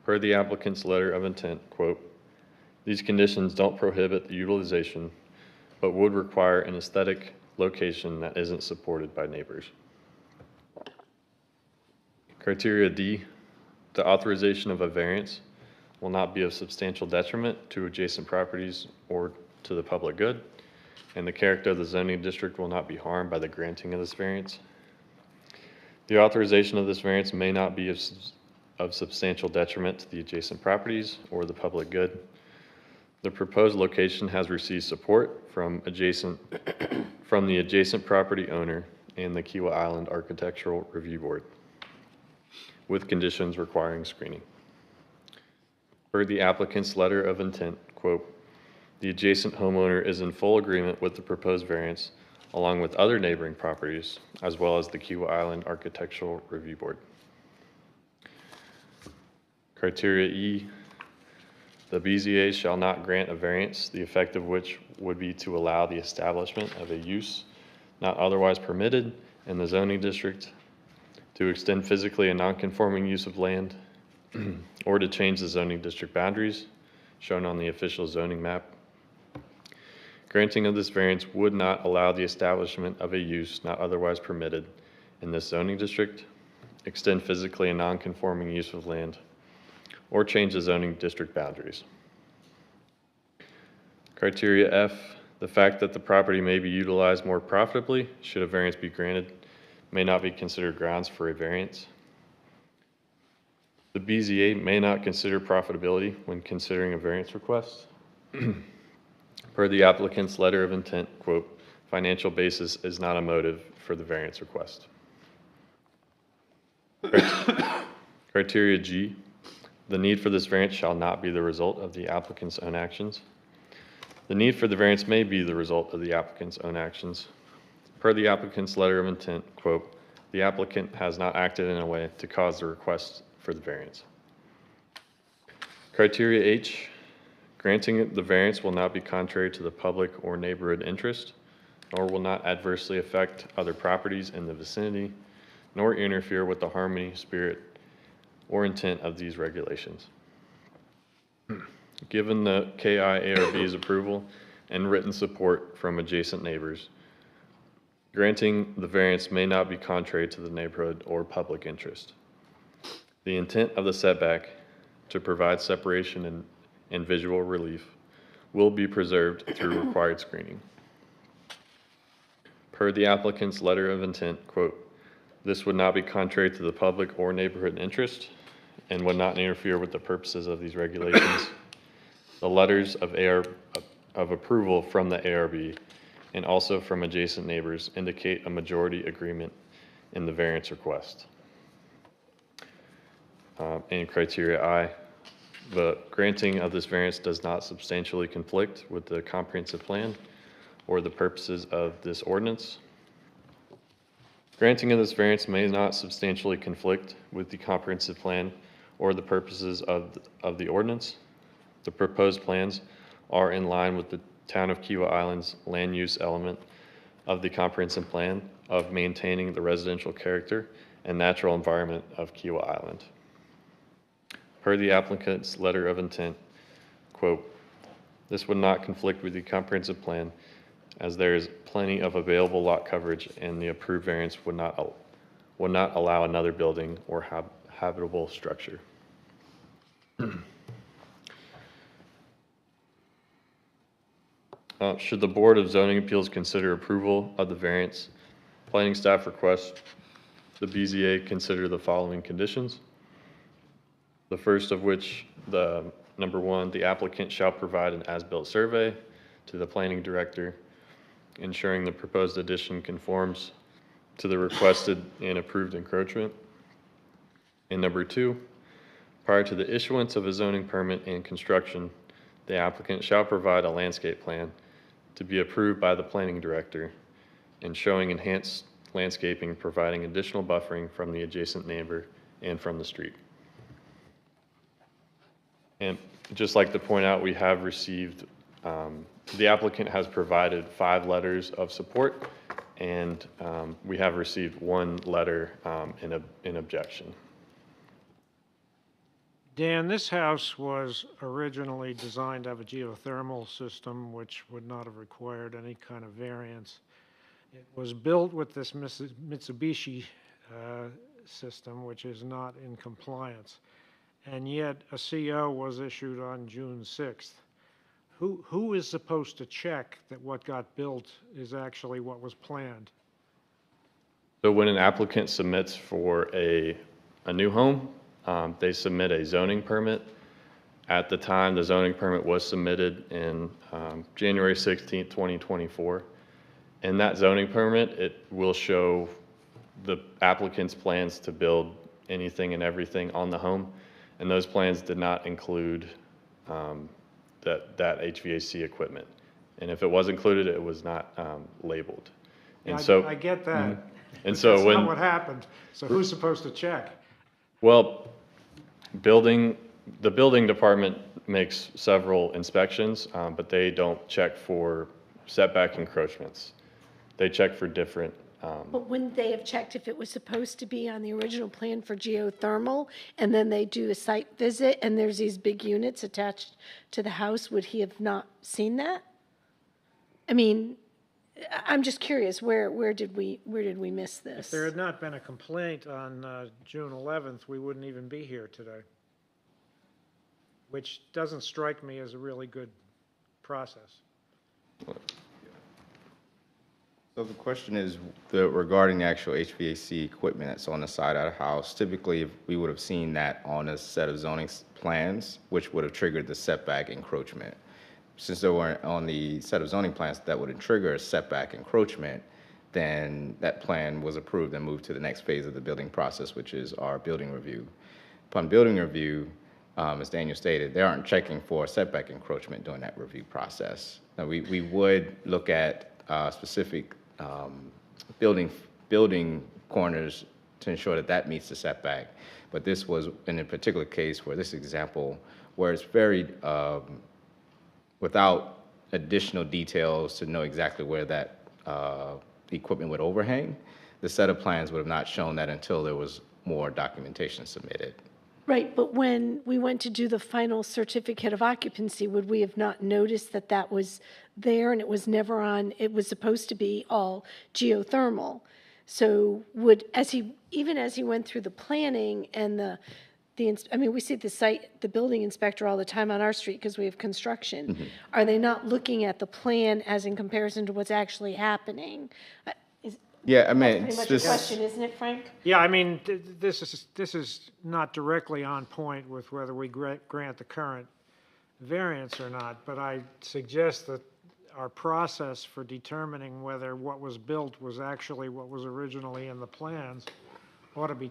E: Per the applicant's letter of intent, quote, "These conditions don't prohibit the utilization, but would require an aesthetic location that isn't supported by neighbors." Criteria D, the authorization of a variance will not be of substantial detriment to adjacent properties or to the public good, and the character of the zoning district will not be harmed by the granting of this variance. The authorization of this variance may not be of substantial detriment to the adjacent properties or the public good. The proposed location has received support from the adjacent property owner and the Kiawah Island Architectural Review Board, with conditions requiring screening. Per the applicant's letter of intent, quote, "The adjacent homeowner is in full agreement with the proposed variance, along with other neighboring properties, as well as the Kiawah Island Architectural Review Board." Criteria E, the BZA shall not grant a variance, the effect of which would be to allow the establishment of a use not otherwise permitted in the zoning district, to extend physically a non-conforming use of land, or to change the zoning district boundaries shown on the official zoning map. Granting of this variance would not allow the establishment of a use not otherwise permitted in this zoning district, extend physically a non-conforming use of land, or change the zoning district boundaries. Criteria F, the fact that the property may be utilized more profitably should a variance be granted may not be considered grounds for a variance. The BZA may not consider profitability when considering a variance request. Per the applicant's letter of intent, quote, "Financial basis is not a motive for the variance request." Criteria G, the need for this variance shall not be the result of the applicant's own actions. The need for the variance may be the result of the applicant's own actions. Per the applicant's letter of intent, quote, "The applicant has not acted in a way to cause the request for the variance." Criteria H, granting the variance will not be contrary to the public or neighborhood interest, nor will not adversely affect other properties in the vicinity, nor interfere with the harmony, spirit, or intent of these regulations. Given the KIARB's approval and written support from adjacent neighbors, granting the variance may not be contrary to the neighborhood or public interest. The intent of the setback to provide separation and visual relief will be preserved through required screening. Per the applicant's letter of intent, quote, "This would not be contrary to the public or neighborhood interest and would not interfere with the purposes of these regulations." The letters of approval from the ARB and also from adjacent neighbors indicate a majority agreement in the variance request. And criteria I, the granting of this variance does not substantially conflict with the comprehensive plan or the purposes of this ordinance. Granting of this variance may not substantially conflict with the comprehensive plan or the purposes of the ordinance. The proposed plans are in line with the Town of Kiawah Island's land use element of the comprehensive plan of maintaining the residential character and natural environment of Kiawah Island. Per the applicant's letter of intent, quote, "This would not conflict with the comprehensive plan as there is plenty of available lot coverage and the approved variance would not allow another building or habitable structure." Should the Board of Zoning Appeals consider approval of the variance, planning staff requests the BZA consider the following conditions. The first of which, number one, the applicant shall provide an as-built survey to the planning director, ensuring the proposed addition conforms to the requested and approved encroachment. And number 2, prior to the issuance of a zoning permit and construction, the applicant shall provide a landscape plan to be approved by the planning director and showing enhanced landscaping, providing additional buffering from the adjacent neighbor and from the street. And just like to point out, we have received, the applicant has provided 5 letters of support, and we have received 1 letter in objection.
A: Dan, this house was originally designed to have a geothermal system, which would not have required any kind of variance. It was built with this Mitsubishi system, which is not in compliance. And yet a CO was issued on June 6th. Who is supposed to check that what got built is actually what was planned?
E: So when an applicant submits for a new home, they submit a zoning permit. At the time, the zoning permit was submitted in January 16th, 2024. In that zoning permit, it will show the applicant's plans to build anything and everything on the home. And those plans did not include that HVAC equipment. And if it was included, it was not labeled. And
A: Yeah,
E: so
A: I get that.
E: And
A: But
E: so
A: that's
E: when
A: not what happened. So who's supposed to check?
E: Well, the building department makes several inspections, but they don't check for setback encroachments. They check for different,
G: But wouldn't they have checked if it was supposed to be on the original plan for geothermal, and then they do a site visit, and there's these big units attached to the house? Would he have not seen that? I mean, I'm just curious, where did we miss this?
A: If there had not been a complaint on June 11th, we wouldn't even be here today, which doesn't strike me as a really good process.
H: So the question is regarding the actual HVAC equipment that's on the side of the house. Typically, we would have seen that on a set of zoning plans, which would have triggered the setback encroachment. Since they weren't on the set of zoning plans that would trigger a setback encroachment, then that plan was approved and moved to the next phase of the building process, which is our building review. Upon building review, as Daniel stated, they aren't checking for setback encroachment during that review process. Now, we would look at specific building corners to ensure that that meets the setback. But this was in a particular case where this example, where it's very without additional details to know exactly where that equipment would overhang, the set of plans would have not shown that until there was more documentation submitted.
G: Right, but when we went to do the final certificate of occupancy, would we have not noticed that that was there and it was never on, it was supposed to be all geothermal? So even as he went through the planning and I mean, we see the building inspector all the time on our street because we have construction.
H: Mm-hmm.
G: Are they not looking at the plan as in comparison to what's actually happening?
H: Yeah, I mean,
G: Pretty much a question, isn't it, Frank?
A: Yeah, I mean, this is not directly on point with whether we grant the current variance or not, but I suggest that our process for determining whether what was built was actually what was originally in the plans ought to be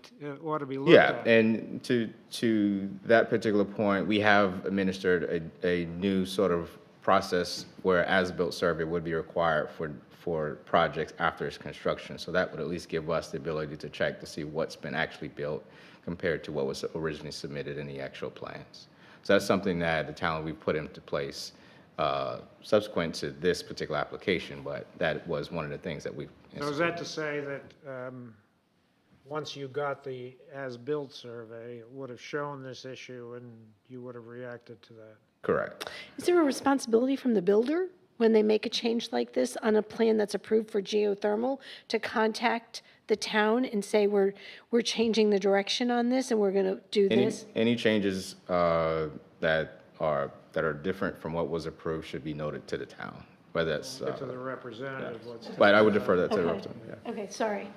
A: looked at.
H: yeah, and to that particular point, we have administered a new sort of process where as-built survey would be required for projects after its construction. So that would at least give us the ability to check to see what's been actually built compared to what was originally submitted in the actual plans. So that's something that the town we put into place subsequent to this particular application, but that was one of the things that we.
A: So is that to say that once you got the as-built survey, it would have shown this issue and you would have reacted to that?
H: Correct.
G: Is there a responsibility from the builder when they make a change like this on a plan that's approved for geothermal to contact the town and say, we're changing the direction on this and we're going to do this?
H: Any changes that are different from what was approved should be noted to the town, whether that's.
A: To the representative, let's.
H: But I would defer that to the
G: Okay.
H: representative. Yeah.
G: Okay, sorry.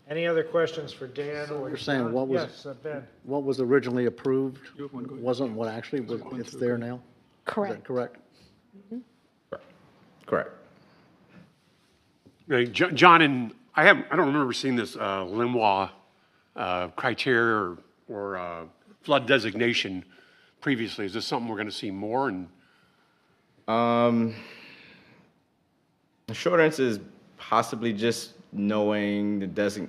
A: Any other questions for Dan?
K: So
A: or
K: you're saying
A: John?
K: what was-
A: Yes, Ben.
K: What was originally approved
I: You have one, go ahead.
K: wasn't what actually was, it's there now? Is
G: Correct.
K: that correct?
H: Correct.
D: John, and I don't remember seeing this Linois criteria or flood designation previously. Is this something we're going to see more? And
H: The short answer is possibly just knowing the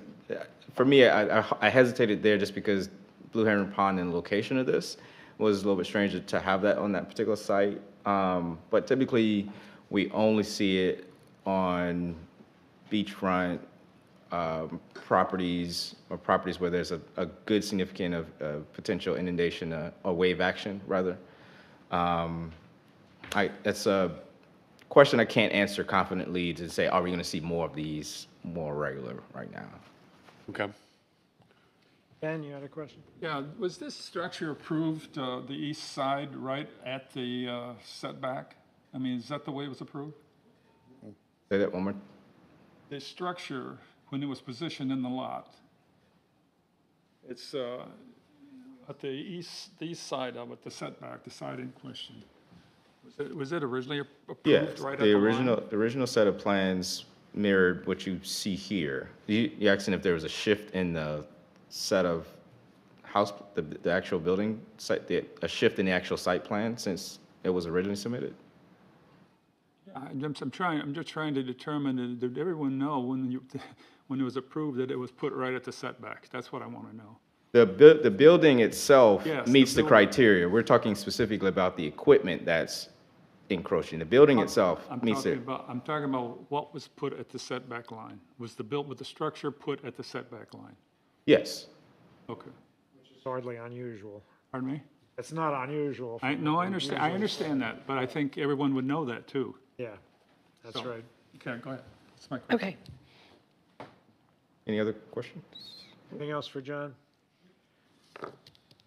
H: For me, I hesitated there just because Blue Heron Pond and the location of this was a little bit strange to have that on that particular site. But typically, we only see it on beachfront properties or properties where there's a good significant of potential inundation or wave action, rather. That's a question I can't answer confidently to say, are we going to see more of these more regular right now?
D: okay.
A: Ben, you had a question?
I: Yeah, was this structure approved, the east side, right at the setback? I mean, is that the way it was approved?
H: Say that one more.
I: The structure, when it was positioned in the lot, it's at the east side of it, the setback, the side in question. Was it originally approved
H: Yes,
I: right at the line?
H: the original set of plans mirrored what you see here. You asking if there was a shift in the set of house, the actual building site, a shift in the actual site plan since it was originally submitted?
I: I'm just trying to determine, did everyone know when it was approved that it was put right at the setback? That's what I want to know.
H: The building itself
I: Yes,
H: meets
I: the
H: the
I: building.
H: criteria. We're talking specifically about the equipment that's encroaching. The building itself meets it.
I: I'm talking about what was put at the setback line. Was the structure put at the setback line?
H: Yes.
I: Okay.
A: Which is hardly unusual.
I: Pardon me?
A: It's not unusual.
I: I understand that, but I think everyone would know that too.
A: Yeah, that's
I: So-
A: right.
I: Okay, go ahead. That's my question.
G: Okay.
H: Any other questions?
A: Anything else for John?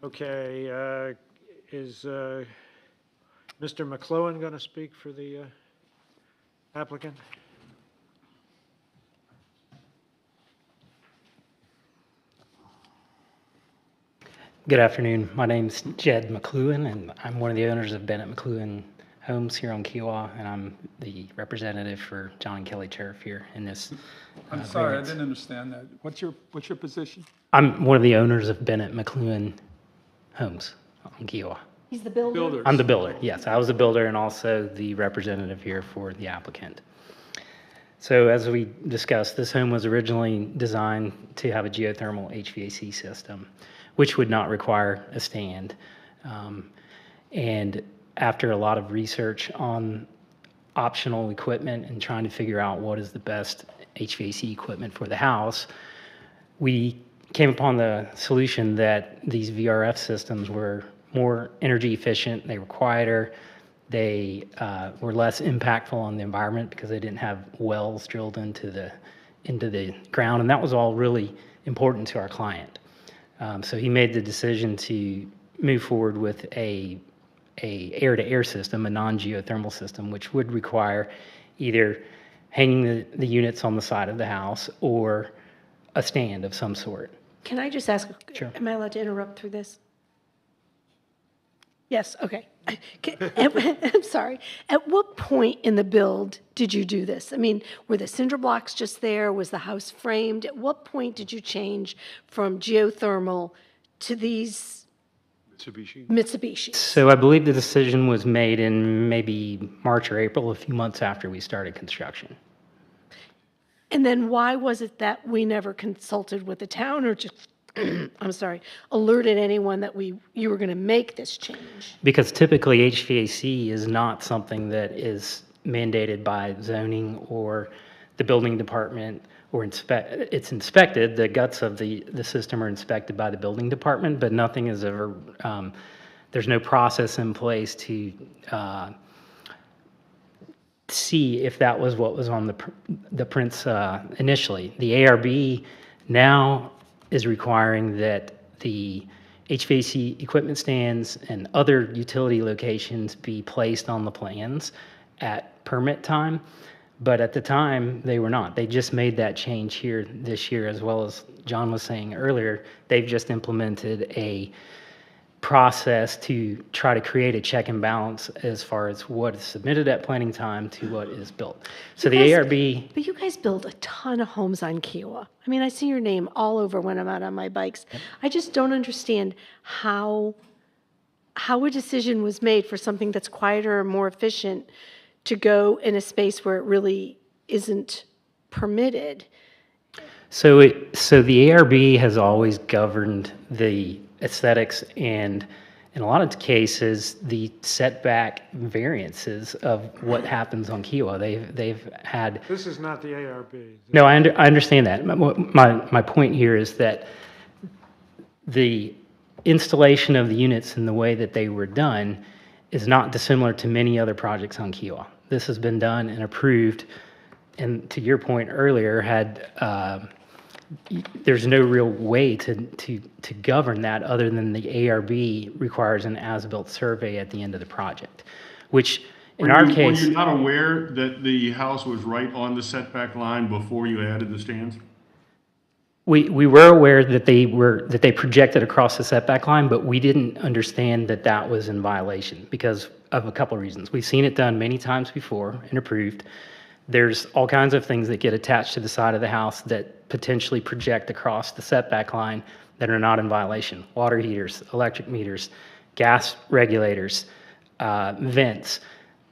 A: Okay, is Mr. McClellan going to speak for the applicant?
L: Good afternoon. My name's Jed McLuhan, and I'm one of the owners of Bennett McLuhan Homes here on Kiowa, and I'm the representative for John and Kelly Cherif here in this.
I: I'm sorry, I
L: variance.
I: didn't understand that. What's your position?
L: I'm one of the owners of Bennett McLuhan Homes on Kiowa.
G: He's the builder?
I: Builder.
L: I'm the builder, yes. I was the builder and also the representative here for the applicant. So as we discussed, this home was originally designed to have a geothermal HVAC system, which would not require a stand. And after a lot of research on optional equipment and trying to figure out what is the best HVAC equipment for the house, we came upon the solution that these VRF systems were more energy efficient, they were quieter, they were less impactful on the environment because they didn't have wells drilled into the ground, and that was all really important to our client. So he made the decision to move forward with a air-to-air system, a non-geothermal system, which would require either hanging the units on the side of the house or a stand of some sort.
G: Can I just ask,
L: Sure.
G: am I allowed to interrupt through this? Yes, okay. I'm sorry. At what point in the build did you do this? I mean, were the cinder blocks just there? Was the house framed? At what point did you change from geothermal to these Mitsubishi?
L: So I believe the decision was made in maybe March or April, a few months after we started construction.
G: And then why was it that we never consulted with the town or just, I'm sorry, alerted anyone that you were going to make this change?
L: Because typically HVAC is not something that is mandated by zoning or the building department or it's inspected. The guts of the system are inspected by the building department, but nothing is ever, there's no process in place to see if that was what was on the prints initially. The ARB now is requiring that the HVAC equipment stands and other utility locations be placed on the plans at permit time, but at the time they were not. They just made that change here this year, as well as John was saying earlier. They've just implemented a process to try to create a check and balance as far as what is submitted at planning time to what is built. So the ARB,
G: But you guys build a ton of homes on Kiowa. I mean, I see your name all over when I'm out on my bikes. I just don't understand how a decision was made for something that's quieter and more efficient to go in a space where it really isn't permitted.
L: so the ARB has always governed the aesthetics and in a lot of cases the setback variances of what happens on Kiowa. They've had.
A: This is not the ARB.
L: No, I understand that. My point here is that the installation of the units and the way that they were done is not dissimilar to many other projects on Kiowa. This has been done and approved, and to your point earlier, there's no real way to govern that other than the ARB requires an as-built survey at the end of the project, which in our case.
C: Were you not aware that the house was right on the setback line before you added the stands?
L: We were aware that they projected across the setback line, but we didn't understand that that was in violation because of a couple of reasons. We've seen it done many times before and approved. There's all kinds of things that get attached to the side of the house that potentially project across the setback line that are not in violation. Water heaters, electric meters, gas regulators, vents.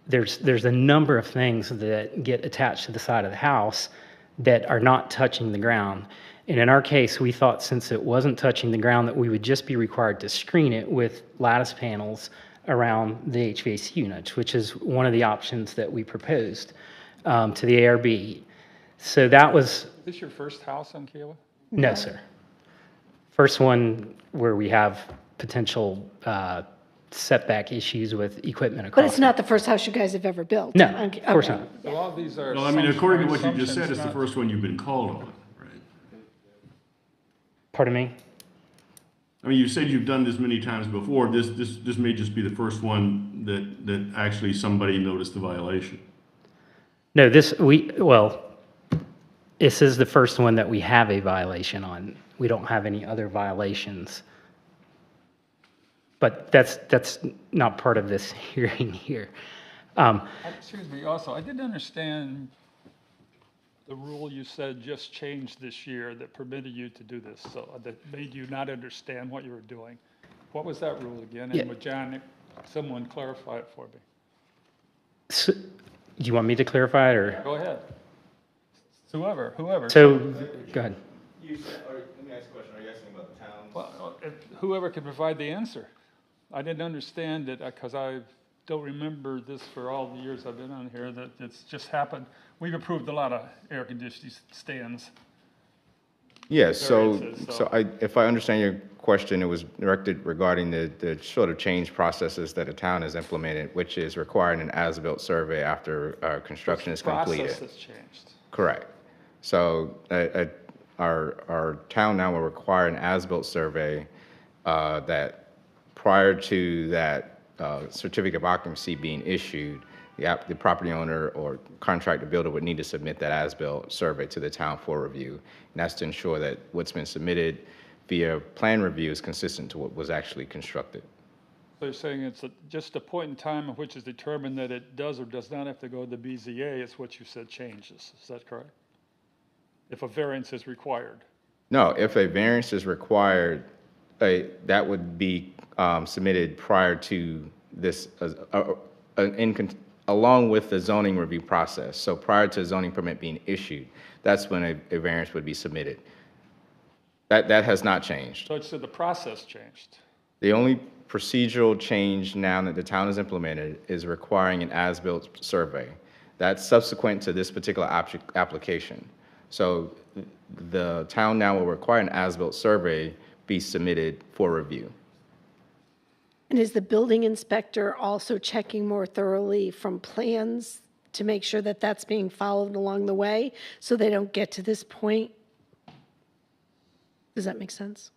L: There's a number of things that get attached to the side of the house that are not touching the ground. And in our case, we thought since it wasn't touching the ground that we would just be required to screen it with lattice panels around the HVAC units, which is one of the options that we proposed to the ARB. So that was...
I: Is this your first house on Kiowa?
L: No, sir. First one where we have potential setback issues with equipment across.
G: But it's not the first house you guys have ever built?
L: No, of course not.
I: A lot of these are.
C: No, I mean, according to what you just said,
I: assumptions,
C: it's the
I: not-
C: first one you've been called on, right?
L: Pardon me?
C: I mean, you said you've done this many times before. This may just be the first one that actually somebody noticed the violation.
L: No, this is the first one that we have a violation on. We don't have any other violations. But that's not part of this hearing here.
I: Excuse me, also, I didn't understand the rule you said just changed this year that permitted you to do this, so that made you not understand what you were doing. What was that rule again?
L: Yeah.
I: And would John, someone clarify it for me?
L: So, do you want me to clarify it, or?
I: Go ahead. Whoever.
L: So, go ahead.
H: Let me ask a question. Are you asking about the towns?
I: Well, whoever can provide the answer. I didn't understand it because I don't remember this for all the years I've been on here, that it's just happened. We've approved a lot of air conditioning stands.
H: Yes,
I: variances,
H: if I understand your question, it was directed regarding the sort of change processes that a town has implemented, which is requiring an as-built survey after construction is completed.
I: Process has changed.
H: Correct. So our town now will require an as-built survey that prior to that certificate of occupancy being issued, the property owner or contractor builder would need to submit that as-built survey to the town for review. And that's to ensure that what's been submitted via plan review is consistent to what was actually constructed.
I: So you're saying it's just a point in time in which is determined that it does or does not have to go to the BZA, is what you said changes. Is that correct? If a variance is required?
H: No, if a variance is required, that would be submitted prior to this, along with the zoning review process. So prior to a zoning permit being issued, that's when a variance would be submitted. That has not changed.
I: So it's the process changed.
H: The only procedural change now that the town has implemented is requiring an as-built survey. That's subsequent to this particular application. So the town now will require an as-built survey be submitted for review.
G: And is the building inspector also checking more thoroughly from plans to make sure that that's being followed along the way so they don't get to this point? Does that make sense?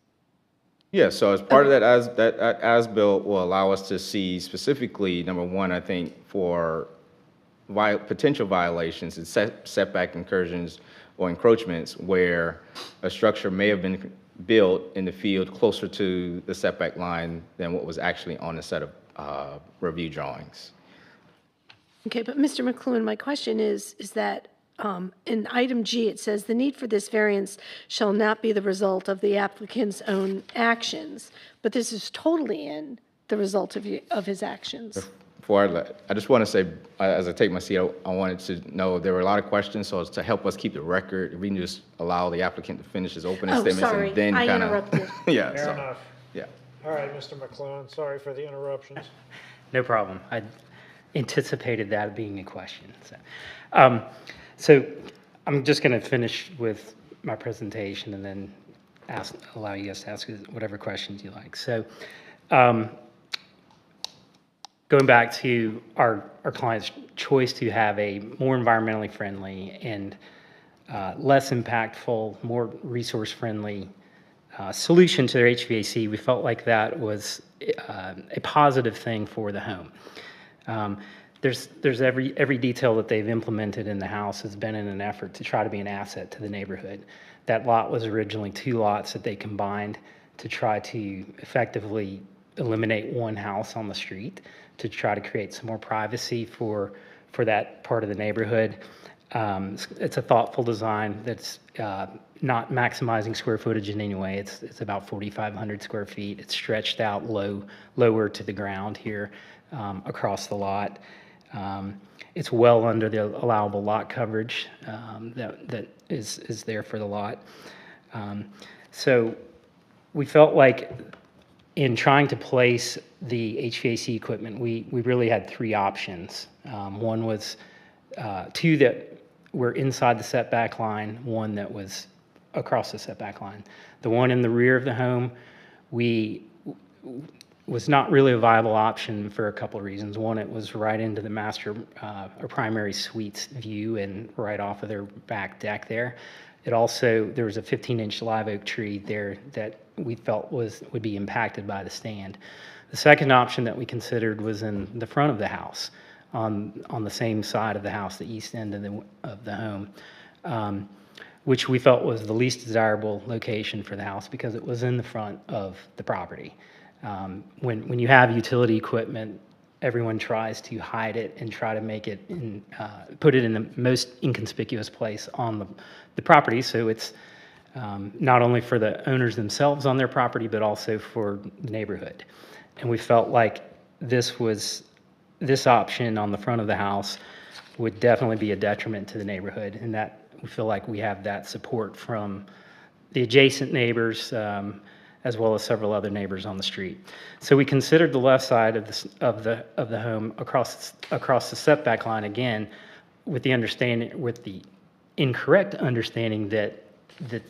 H: Yeah, so as part of that as-built will allow us to see specifically, number one, I think, for potential violations and setback incursions or encroachments where a structure may have been built in the field closer to the setback line than what was actually on the set of review drawings.
G: Okay, but Mr. McLuhan, my question is that in item G, it says, "The need for this variance shall not be the result of the applicant's own actions," but this is totally in the result of his actions.
H: I just want to say, as I take my seat, I wanted to know, there were a lot of questions, so as to help us keep the record, if we can just allow the applicant to finish his opening
G: Oh,
H: statements
G: sorry,
H: and then
G: I
H: kind of.
G: interrupted.
H: Yeah,
A: Fair
H: so,
A: enough.
H: yeah.
A: All right, Mr. McLuhan, sorry for the interruptions.
L: No problem. I anticipated that being a question. So I'm just going to finish with my presentation and then allow you guys to ask whatever questions you like. So going back to our client's choice to have a more environmentally friendly and less impactful, more resource-friendly solution to their HVAC, we felt like that was a positive thing for the home. There's every detail that they've implemented in the house has been in an effort to try to be an asset to the neighborhood. That lot was originally 2 lots that they combined to try to effectively eliminate one house on the street to try to create some more privacy for that part of the neighborhood. It's a thoughtful design that's not maximizing square footage in any way. It's about 4,500 square feet. It's stretched out lower to the ground here across the lot. It's well under the allowable lot coverage that is there for the lot. So we felt like in trying to place the HVAC equipment, we really had 3 options. One was 2 that were inside the setback line, 1 that was across the setback line. The one in the rear of the home, was not really a viable option for a couple of reasons. One, it was right into the master or primary suites view and right off of their back deck there. It also, there was a 15-inch live oak tree there that we felt would be impacted by the stand. The second option that we considered was in the front of the house, on the same side of the house, the east end of the home, which we felt was the least desirable location for the house because it was in the front of the property. When you have utility equipment, everyone tries to hide it and try to make it put it in the most inconspicuous place on the property. So it's not only for the owners themselves on their property, but also for the neighborhood. And we felt like this option on the front of the house would definitely be a detriment to the neighborhood, and that we feel like we have that support from the adjacent neighbors, as well as several other neighbors on the street. So we considered the left side of the home across the setback line again, with the incorrect understanding that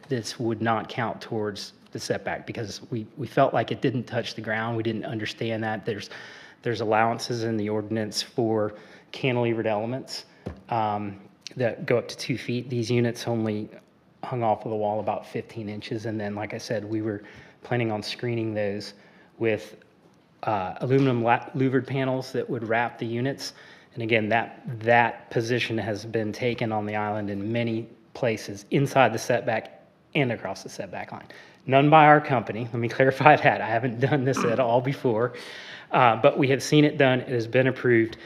L: this would not count towards the setback because we felt like it didn't touch the ground. We didn't understand that there's allowances in the ordinance for cantilevered elements that go up to 2 feet. These units only hung off of the wall about 15 inches, and then, like I said, we were planning on screening those with aluminum louvered panels that would wrap the units. And again, that position has been taken on the island in many places inside the setback and across the setback line. None by our company. Let me clarify that. I haven't done this at all before, but we have seen it done. It has been approved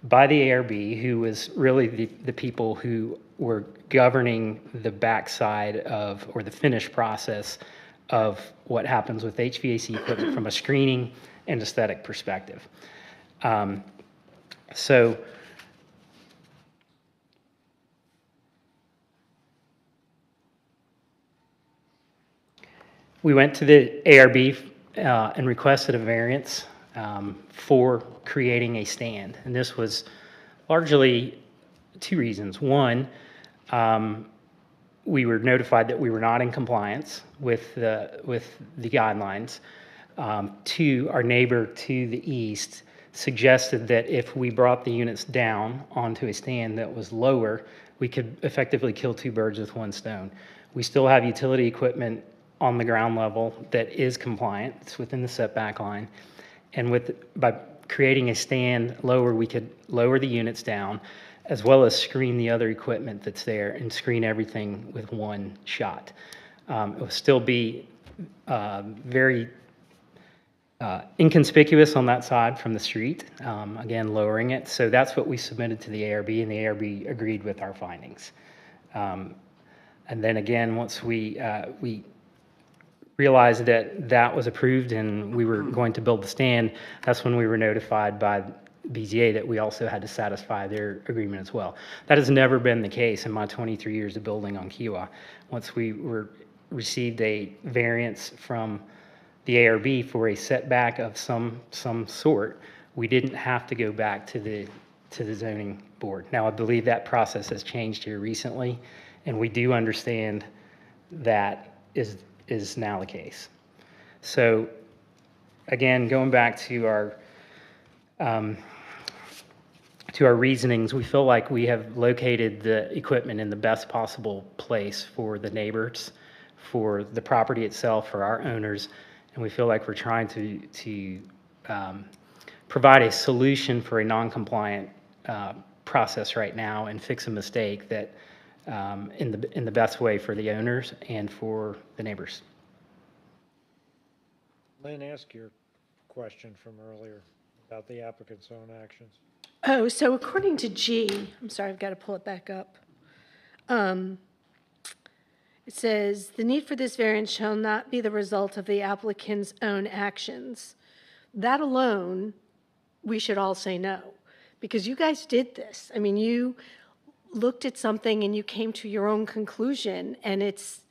L: by the ARB, who was really the people who were governing the backside of, or the finish process of what happens with HVAC equipment from a screening and aesthetic perspective. So we went to the ARB and requested a variance for creating a stand. And this was largely 2 reasons. One, we were notified that we were not in compliance with the guidelines. 2, our neighbor to the east suggested that if we brought the units down onto a stand that was lower, we could effectively kill 2 birds with 1 stone. We still have utility equipment on the ground level that is compliant. It's within the setback line. And by creating a stand lower, we could lower the units down, as well as screen the other equipment that's there and screen everything with 1 shot. It will still be very inconspicuous on that side from the street, again, lowering it. So that's what we submitted to the ARB, and the ARB agreed with our findings. And then again, once we realized that that was approved and we were going to build the stand, that's when we were notified by BZA that we also had to satisfy their agreement as well. That has never been the case in my 23 years of building on Kiowa. Once we received a variance from the ARB for a setback of some sort, we didn't have to go back to the zoning board. Now, I believe that process has changed here recently, and we do understand that is now the case. So, again, going back to our reasonings, we feel like we have located the equipment in the best possible place for the neighbors, for the property itself, for our owners, and we feel like we're trying to provide a solution for a non-compliant process right now and fix a mistake that in the best way for the owners and for the neighbors.
A: Lynn, ask your question from earlier about the applicant's own actions.
G: Oh, so according to G, I'm sorry, I've got to pull it back up. It says, the need for this variance shall not be the result of the applicant's own actions. That alone, we should all say no, because you guys did this. I mean, you looked at something and you came to your own conclusion, and it's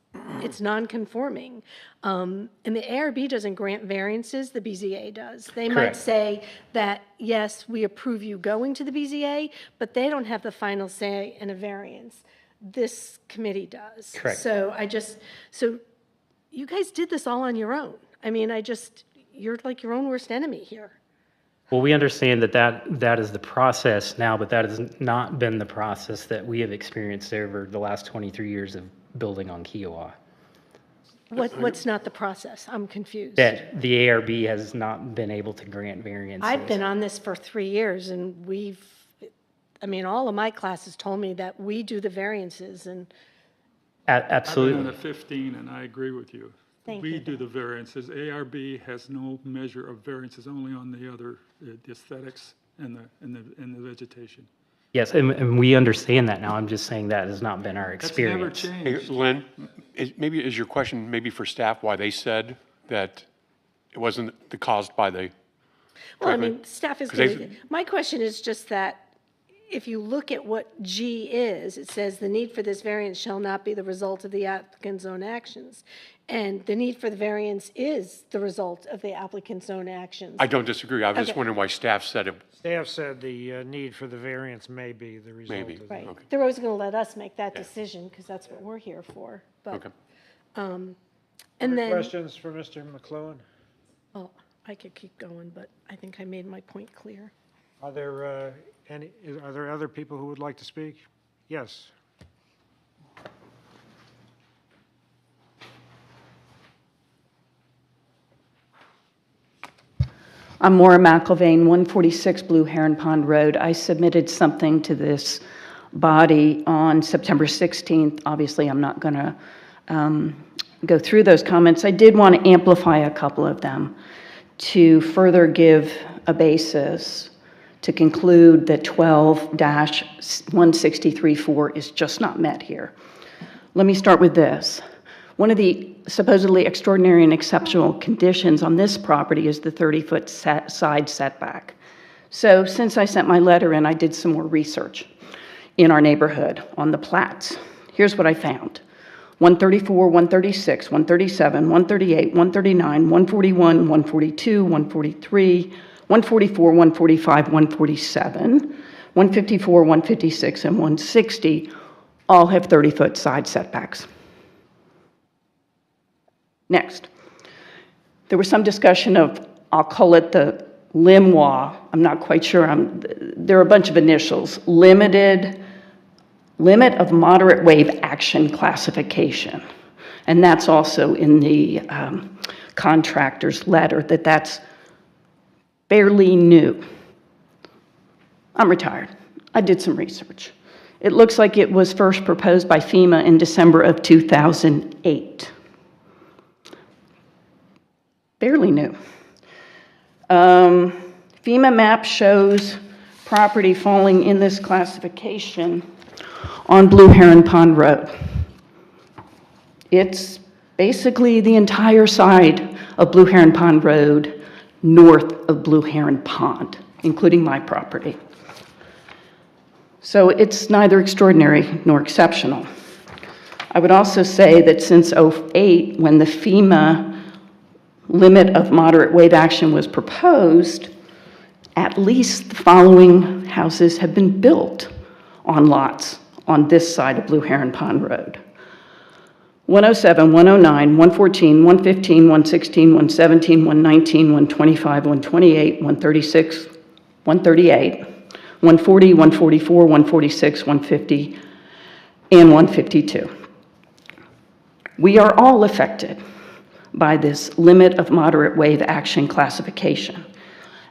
G: non-conforming. And the ARB doesn't grant variances, the BZA does. They might
L: Correct.
G: say that, yes, we approve you going to the BZA, but they don't have the final say in a variance. This committee does.
L: Correct.
G: So so you guys did this all on your own. I mean, you're like your own worst enemy here.
L: Well, we understand that is the process now, but that has not been the process that we have experienced over the last 23 years of building on Kiowa.
G: What's not the process? I'm confused.
L: That the ARB has not been able to grant variances.
G: I've been on this for 3 years, and all of my classes told me that we do the variances, and
I: I've been
L: Absolutely.
I: on the 15, and I agree with you.
G: Thank
I: We
G: you.
I: do the variances. ARB has no measure of variances, only on the other, the aesthetics and the vegetation.
L: Yes, and we understand that now. I'm just saying that has not been our
I: That's never
L: experience.
D: Hey,
I: changed.
D: Lynn, is your question maybe for staff why they said that it wasn't caused by the
G: well, I
D: equipment?
G: mean, staff is
D: 'Cause they-
G: going to, my question is just that if you look at what G is, it says the need for this variance shall not be the result of the applicant's own actions. And the need for the variance is the result of the applicant's own actions.
D: I don't disagree. I was just
G: Okay.
D: wondering why staff said it.
A: Staff said the need for the variance may be the result
D: Maybe.
A: of
G: Right.
D: Okay.
G: They're always going to let us make that decision because that's what we're here for. But,
D: Okay.
G: and
A: Other
G: then,
A: questions for Mr. McClellan?
G: well, I could keep going, but I think I made my point clear.
A: Are there are there other people who would like to speak? Yes.
M: I'm Maura McIlvaine, 146 Blue Heron Pond Road. I submitted something to this body on September 16th. Obviously, I'm not going to go through those comments. I did want to amplify a couple of them to further give a basis to conclude that 12-163.4 is just not met here. Let me start with this. One of the supposedly extraordinary and exceptional conditions on this property is the 30-foot side setback. So since I sent my letter in, I did some more research in our neighborhood on the plats. Here's what I found. 134, 136, 137, 138, 139, 141, 142, 143, 144, 145, 147, 154, 156, and 160 all have 30-foot side setbacks. Next, there was some discussion of, I'll call it the LIMWA. I'm not quite sure. There are a bunch of initials. Limit of Moderate Wave Action Classification. And that's also in the contractor's letter, that's fairly new. I'm retired. I did some research. It looks like it was first proposed by FEMA in December of 2008. fairly new. FEMA map shows property falling in this classification on Blue Heron Pond Road. It's basically the entire side of Blue Heron Pond Road north of Blue Heron Pond, including my property. So it's neither extraordinary nor exceptional. I would also say that since '08, when the FEMA limit of moderate wave action was proposed, at least the following houses have been built on lots on this side of Blue Heron Pond Road: 107, 109, 114, 115, 116, 117, 119, 125, 128, 136, 138, 140, 144, 146, 150, and 152. We are all affected by this limit of moderate wave action classification.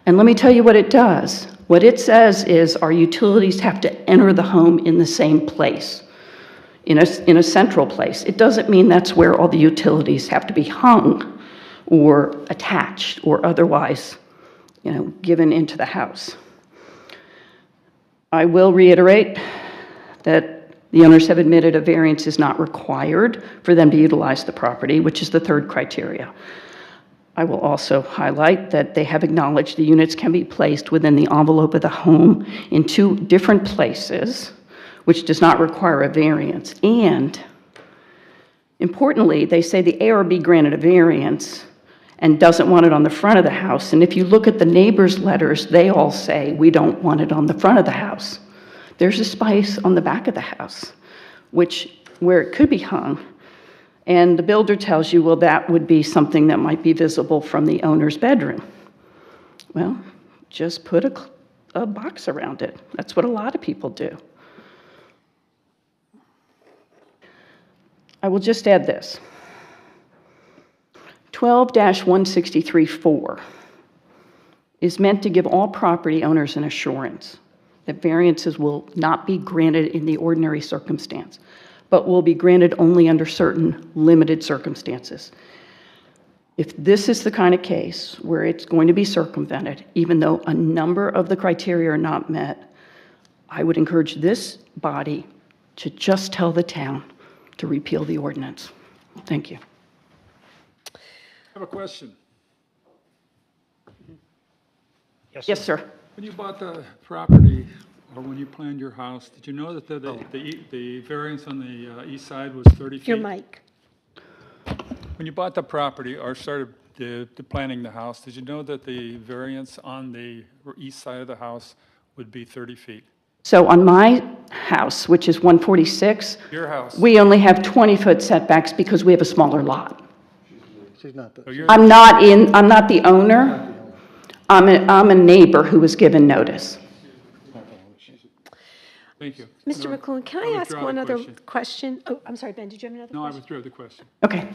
M: And let me tell you what it does. What it says is our utilities have to enter the home in the same place, in a central place. It doesn't mean that's where all the utilities have to be hung or attached or otherwise, given into the house. I will reiterate that the owners have admitted a variance is not required for them to utilize the property, which is the third criteria. I will also highlight that they have acknowledged the units can be placed within the envelope of the home in 2 different places, which does not require a variance. And importantly, they say the ARB granted a variance and doesn't want it on the front of the house. And if you look at the neighbors' letters, they all say, we don't want it on the front of the house. There's a space on the back of the house, where it could be hung. And the builder tells you, well, that would be something that might be visible from the owner's bedroom. Well, just put a box around it. That's what a lot of people do. I will just add this. 12-163-4 is meant to give all property owners an assurance that variances will not be granted in the ordinary circumstance, but will be granted only under certain limited circumstances. If this is the kind of case where it's going to be circumvented, even though a number of the criteria are not met, I would encourage this body to just tell the town to repeal the ordinance. Thank you.
I: I have a question.
M: Yes, sir.
I: When you bought the property, or when you planned your house, did you know that the variance on the east side was 30 feet?
G: Your mic.
I: When you bought the property or started the planning the house, did you know that the variance on the east side of the house would be 30 feet?
M: So on my house, which is 146,
I: Your house.
M: we only have 20-foot setbacks because we have a smaller lot.
K: She's not the,
M: I'm not the owner. I'm a neighbor who was given notice.
I: Thank you.
G: Mr. McClellan, can I ask
I: withdraw
G: one
I: the
G: other
I: question.
G: question? Oh, I'm sorry, Ben, did you have another
I: No, I
G: question?
I: withdrew the question.
M: Okay.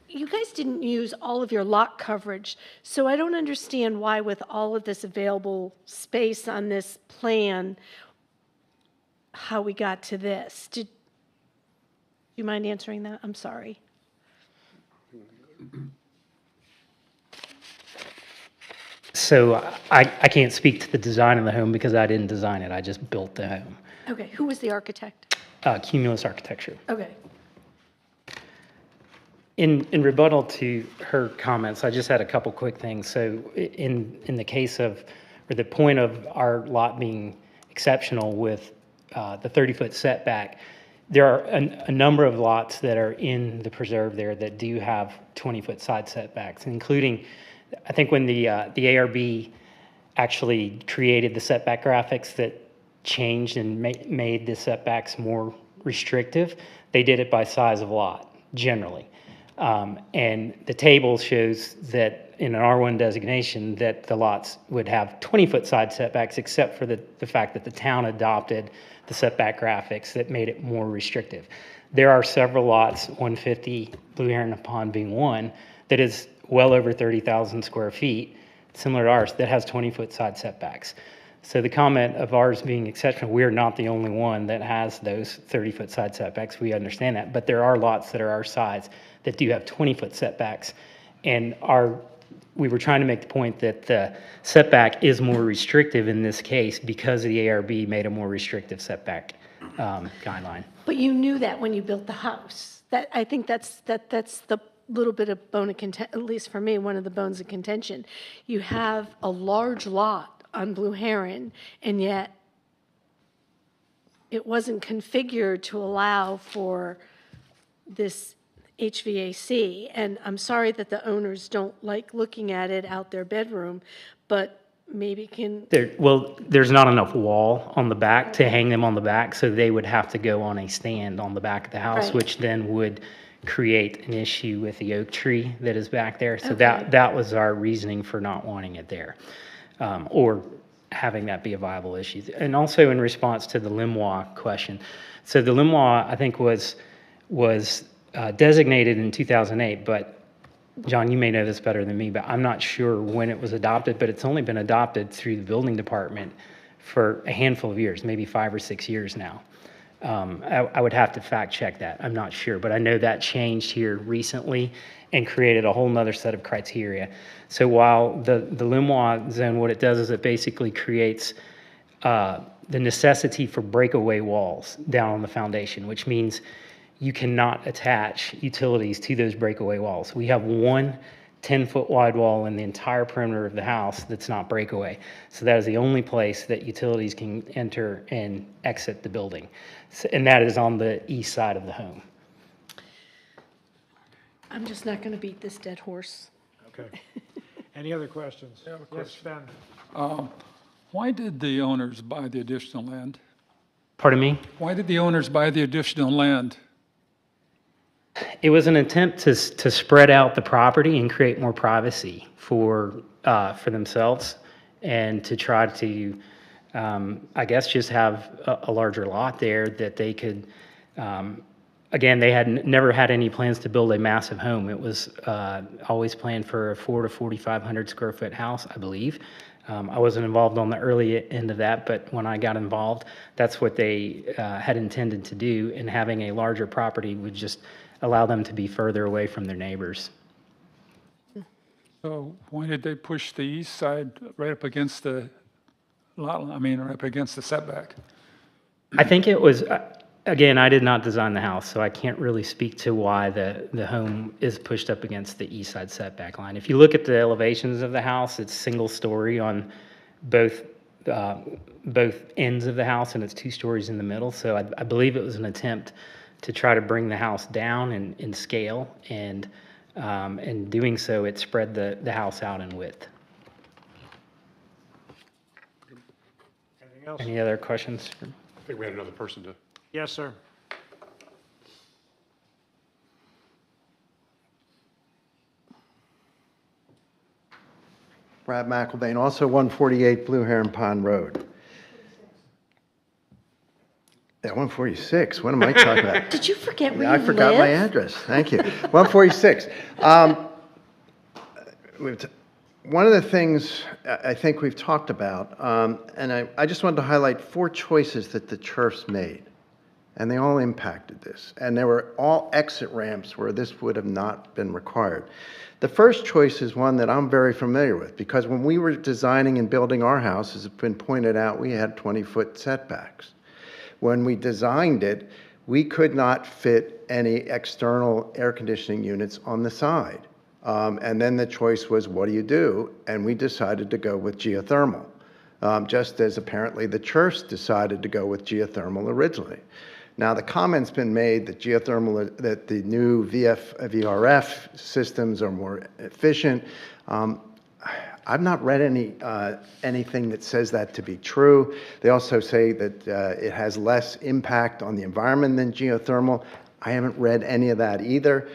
G: You guys didn't use all of your lot coverage, so I don't understand why with all of this available space on this plan, how we got to this. Do you mind answering that? I'm sorry.
L: So I can't speak to the design of the home because I didn't design it. I just built the home.
G: Okay, who was the architect?
L: Cumulus Architecture.
G: Okay.
L: In rebuttal to her comments, I just had a couple quick things. So in the case of, or the point of our lot being exceptional with the 30-foot setback, there are a number of lots that are in the preserve there that do have 20-foot side setbacks, including, I think when the ARB actually created the setback graphics that changed and made the setbacks more restrictive, they did it by size of lot, generally. And the table shows that in an R1 designation that the lots would have 20-foot side setbacks, except for the fact that the town adopted the setback graphics that made it more restrictive. There are several lots, 150, Blue Heron Pond being one, that is well over 30,000 square feet, similar to ours, that has 20-foot side setbacks. So the comment of ours being exceptional, we're not the only one that has those 30-foot side setbacks. We understand that, but there are lots that are our size that do have 20-foot setbacks. we were trying to make the point that the setback is more restrictive in this case because the ARB made a more restrictive setback guideline.
G: But you knew that when you built the house. That, I think that's the little bit of bone of contention, at least for me, one of the bones of contention. You have a large lot on Blue Heron, and yet it wasn't configured to allow for this HVAC. And I'm sorry that the owners don't like looking at it out their bedroom, but maybe can,
L: There's not enough wall on the back to hang them on the back, so they would have to go on a stand on the back of the house,
G: Right.
L: which then would create an issue with the oak tree that is back there. So
G: Okay.
L: that was our reasoning for not wanting it there, or having that be a viable issue. And also in response to the Limois question. So the Limois, I think, was designated in 2008, but John, you may know this better than me, but I'm not sure when it was adopted, but it's only been adopted through the building department for a handful of years, maybe 5 or 6 years now. I would have to fact check that. I'm not sure, but I know that changed here recently and created a whole nother set of criteria. So while the Limois zone, what it does is it basically creates the necessity for breakaway walls down on the foundation, which means you cannot attach utilities to those breakaway walls. We have one 10-foot wide wall in the entire perimeter of the house that's not breakaway. So that is the only place that utilities can enter and exit the building. And that is on the east side of the home.
G: I'm just not going to beat this dead horse.
A: Okay. Any other questions?
I: I have a
A: Yes,
I: question.
A: Ben.
I: Why did the owners buy the additional land?
L: Pardon me?
I: Why did the owners buy the additional land?
L: It was an attempt to spread out the property and create more privacy for themselves, and to try to, I guess, just have a larger lot there that they could. Again, they had never had any plans to build a massive home. It was always planned for a 4,000 to 4,500 square foot house, I believe. I wasn't involved on the early end of that, but when I got involved, that's what they had intended to do, and having a larger property would just allow them to be further away from their neighbors.
I: So why did they push the east side right up against the lot, right up against the setback?
L: I think it was, again, I did not design the house, so I can't really speak to why the home is pushed up against the east side setback line. If you look at the elevations of the house, it's single story on both ends of the house, and it's 2 stories in the middle. So I believe it was an attempt to try to bring the house down in scale, and in doing so, it spread the house out in width.
A: Anything else?
L: Any other questions?
D: I think we had another person to.
A: Yes, sir.
K: Brad McElvain, also 148 Blue Heron Pond Road. Yeah, 146, what am I talking about?
G: Did you forget where
K: Yeah, I
G: you
K: forgot my
G: live?
K: address, thank you. 146. One of the things I think we've talked about, and I just wanted to highlight 4 choices that the Churfs made, and they all impacted this. And there were all exit ramps where this would have not been required. The first choice is one that I'm very familiar with, because when we were designing and building our house, as has been pointed out, we had 20-foot setbacks. When we designed it, we could not fit any external air conditioning units on the side. And then the choice was, what do you do? And we decided to go with geothermal, just as apparently the Churfs decided to go with geothermal originally. Now, the comment's been made that that the new VRF systems are more efficient. I've not read anything that says that to be true. They also say that it has less impact on the environment than geothermal. I haven't read any of that either.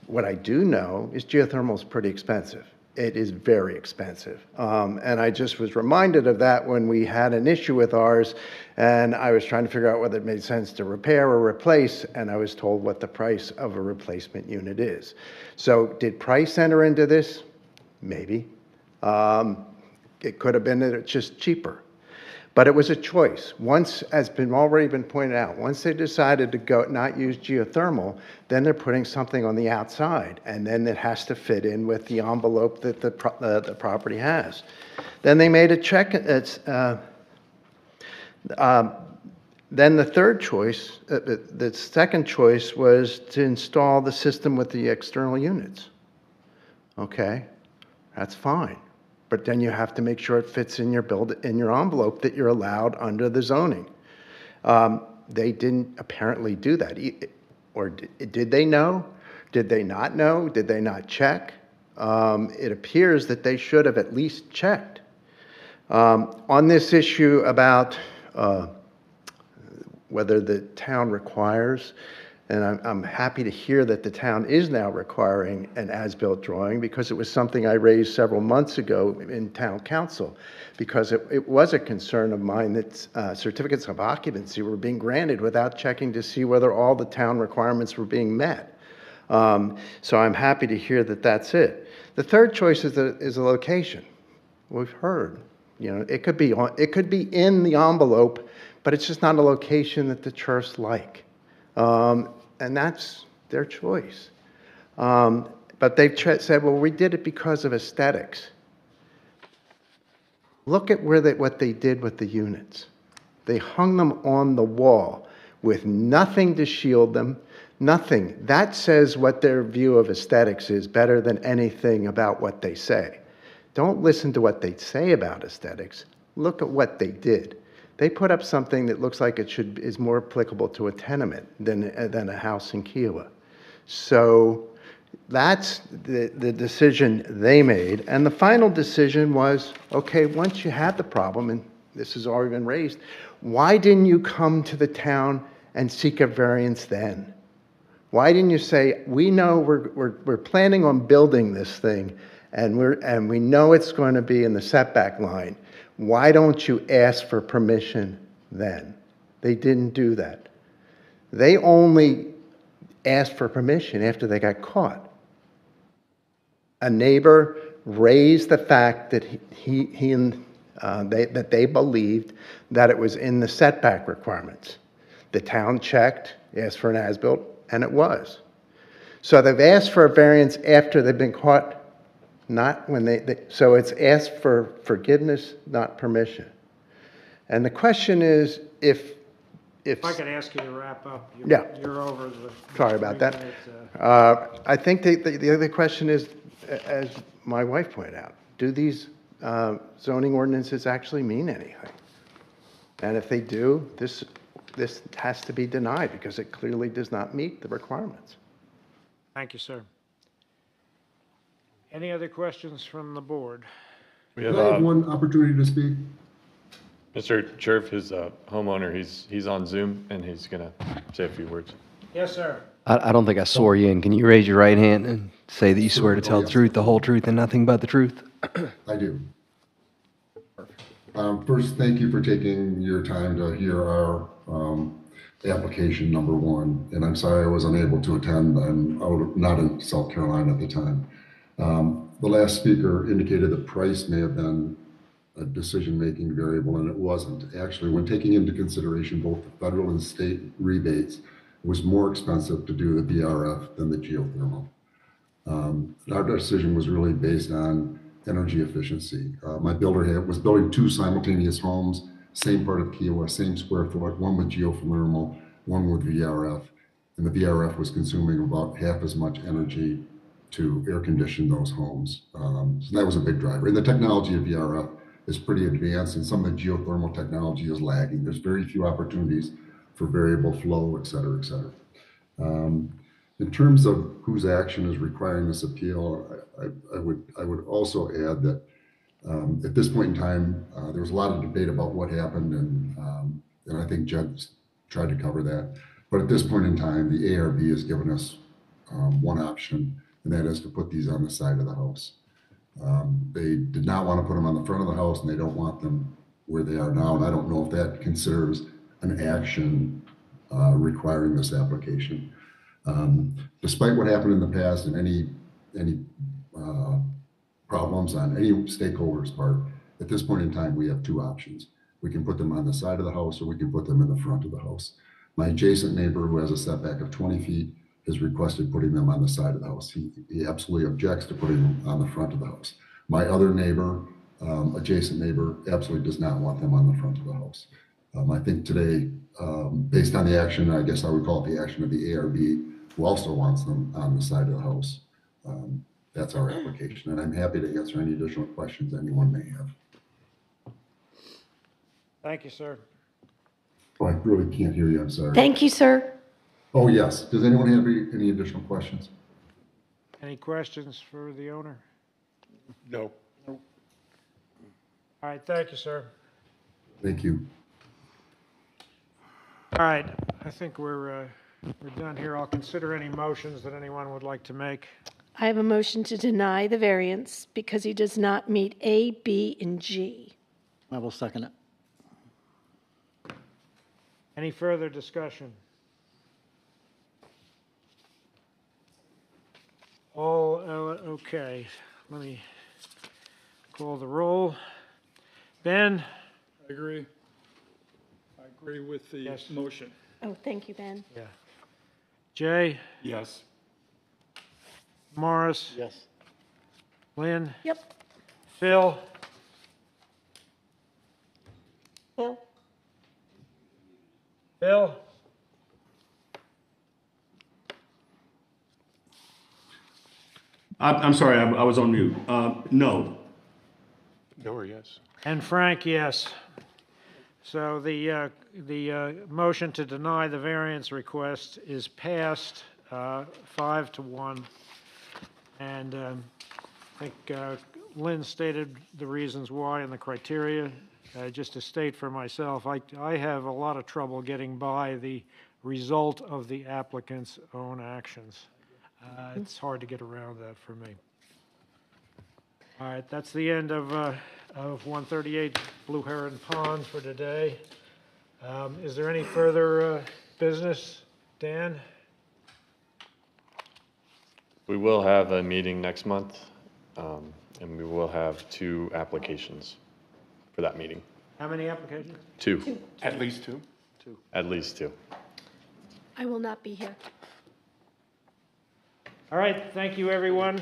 K: What I do know is geothermal is pretty expensive. It is very expensive. And I just was reminded of that when we had an issue with ours, and I was trying to figure out whether it made sense to repair or replace, and I was told what the price of a replacement unit is. So did price enter into this? Maybe. It could have been that it's just cheaper. But it was a choice. Once, as already been pointed out, once they decided to go not use geothermal, then they're putting something on the outside, and then it has to fit in with the envelope that the property has. Then they made a check. Then the third choice, the second choice was to install the system with the external units. Okay, that's fine. But then you have to make sure it fits in your envelope that you're allowed under the zoning. They didn't apparently do that. Or did they know? Did they not know? Did they not check? It appears that they should have at least checked. On this issue about whether the town requires, and I'm happy to hear that the town is now requiring an as-built drawing, because it was something I raised several months ago in town council, because it was a concern of mine that certificates of occupancy were being granted without checking to see whether all the town requirements were being met. So I'm happy to hear that that's it. The third choice is a location. We've heard, it could be in the envelope, but it's just not a location that the church like. And that's their choice. But they've said, well, we did it because of aesthetics. Look at what they did with the units. They hung them on the wall with nothing to shield them, nothing. That says what their view of aesthetics is better than anything about what they say. Don't listen to what they say about aesthetics. Look at what they did. They put up something that looks like is more applicable to a tenement than a house in Kiowa. So that's the decision they made. And the final decision was, okay, once you had the problem, and this has already been raised, why didn't you come to the town and seek a variance then? Why didn't you say, we know we're planning on building this thing, and we know it's going to be in the setback line. Why don't you ask for permission then? They didn't do that. They only asked for permission after they got caught. A neighbor raised the fact that that they believed that it was in the setback requirements. The town checked, asked for an as-built, and it was. So they've asked for a variance after they've been caught. Not when so it's asked for forgiveness, not permission. And the question is, if
A: I could ask you to wrap up. You're over the.
K: Sorry about that. I think the other question is, as my wife pointed out, do these zoning ordinances actually mean anything? And if they do, this has to be denied because it clearly does not meet the requirements.
A: Thank you, sir. Any other questions from the board?
E: We
J: Can I have one opportunity to speak?
E: Mr. Cherf, his homeowner, he's on Zoom, and he's going to say a few words.
A: Yes, sir.
B: I don't think I swore you in. Can you raise your right hand and say that you swear to tell the truth, the whole truth, and nothing but the truth?
J: I do. First, thank you for taking your time to hear our application number one. And I'm sorry I was unable to attend. I'm not in South Carolina at the time. The last speaker indicated the price may have been a decision-making variable, and it wasn't. Actually, when taking into consideration both the federal and state rebates, it was more expensive to do the BRF than the geothermal. Our decision was really based on energy efficiency. My builder was building two simultaneous homes, same part of Kiowa, same square foot, one with geothermal, one with VRF, and the VRF was consuming about half as much energy to air condition those homes. So that was a big driver. And the technology of VRF is pretty advanced, and some of the geothermal technology is lagging. There's very few opportunities for variable flow, et cetera, et cetera. In terms of whose action is requiring this appeal, I would also add that at this point in time, there was a lot of debate about what happened, and I think Jed tried to cover that. But at this point in time, the ARB has given us one option, and that is to put these on the side of the house. They did not want to put them on the front of the house, and they don't want them where they are now. And I don't know if that considers an action requiring this application. Despite what happened in the past and any problems on any stakeholder's part, at this point in time, we have two options. We can put them on the side of the house, or we can put them in the front of the house. My adjacent neighbor, who has a setback of 20 feet, has requested putting them on the side of the house. He absolutely objects to putting them on the front of the house. My other neighbor, adjacent neighbor, absolutely does not want them on the front of the house. I think today, based on the action, I guess I would call it the action of the ARB, who also wants them on the side of the house. That's our application, and I'm happy to answer any additional questions anyone may have.
A: Thank you, sir.
J: Oh, I really can't hear you, I'm sorry.
G: Thank you, sir.
J: Oh, yes. Does anyone have any additional questions?
A: Any questions for the owner?
D: No.
A: All right, thank you, sir.
J: Thank you.
A: All right, I think we're done here. I'll consider any motions that anyone would like to make.
G: I have a motion to deny the variance because he does not meet A, B, and G.
N: I will second it.
A: Any further discussion? All, okay, let me call the roll. Ben?
I: I agree. I agree with the
A: Yes.
I: motion.
G: Oh, thank you, Ben.
A: Yeah. Jay?
D: Yes.
A: Morris?
N: Yes.
A: Lynn?
G: Yep.
A: Phil?
G: Bill?
A: Bill?
C: I'm sorry, I was on mute. No.
D: No or yes?
A: And Frank, yes. So the motion to deny the variance request is passed 5-1. And I think Lynn stated the reasons why and the criteria. Just to state for myself, I have a lot of trouble getting by the result of the applicant's own actions. It's hard to get around that for me. All right, that's the end of 138 Blue Heron Pond for today. Is there any further business? Dan?
E: We will have a meeting next month, and we will have 2 applications for that meeting.
A: How many applications?
E: 2.
D: At least 2?
E: At least 2.
G: I will not be here.
A: All right, thank you, everyone.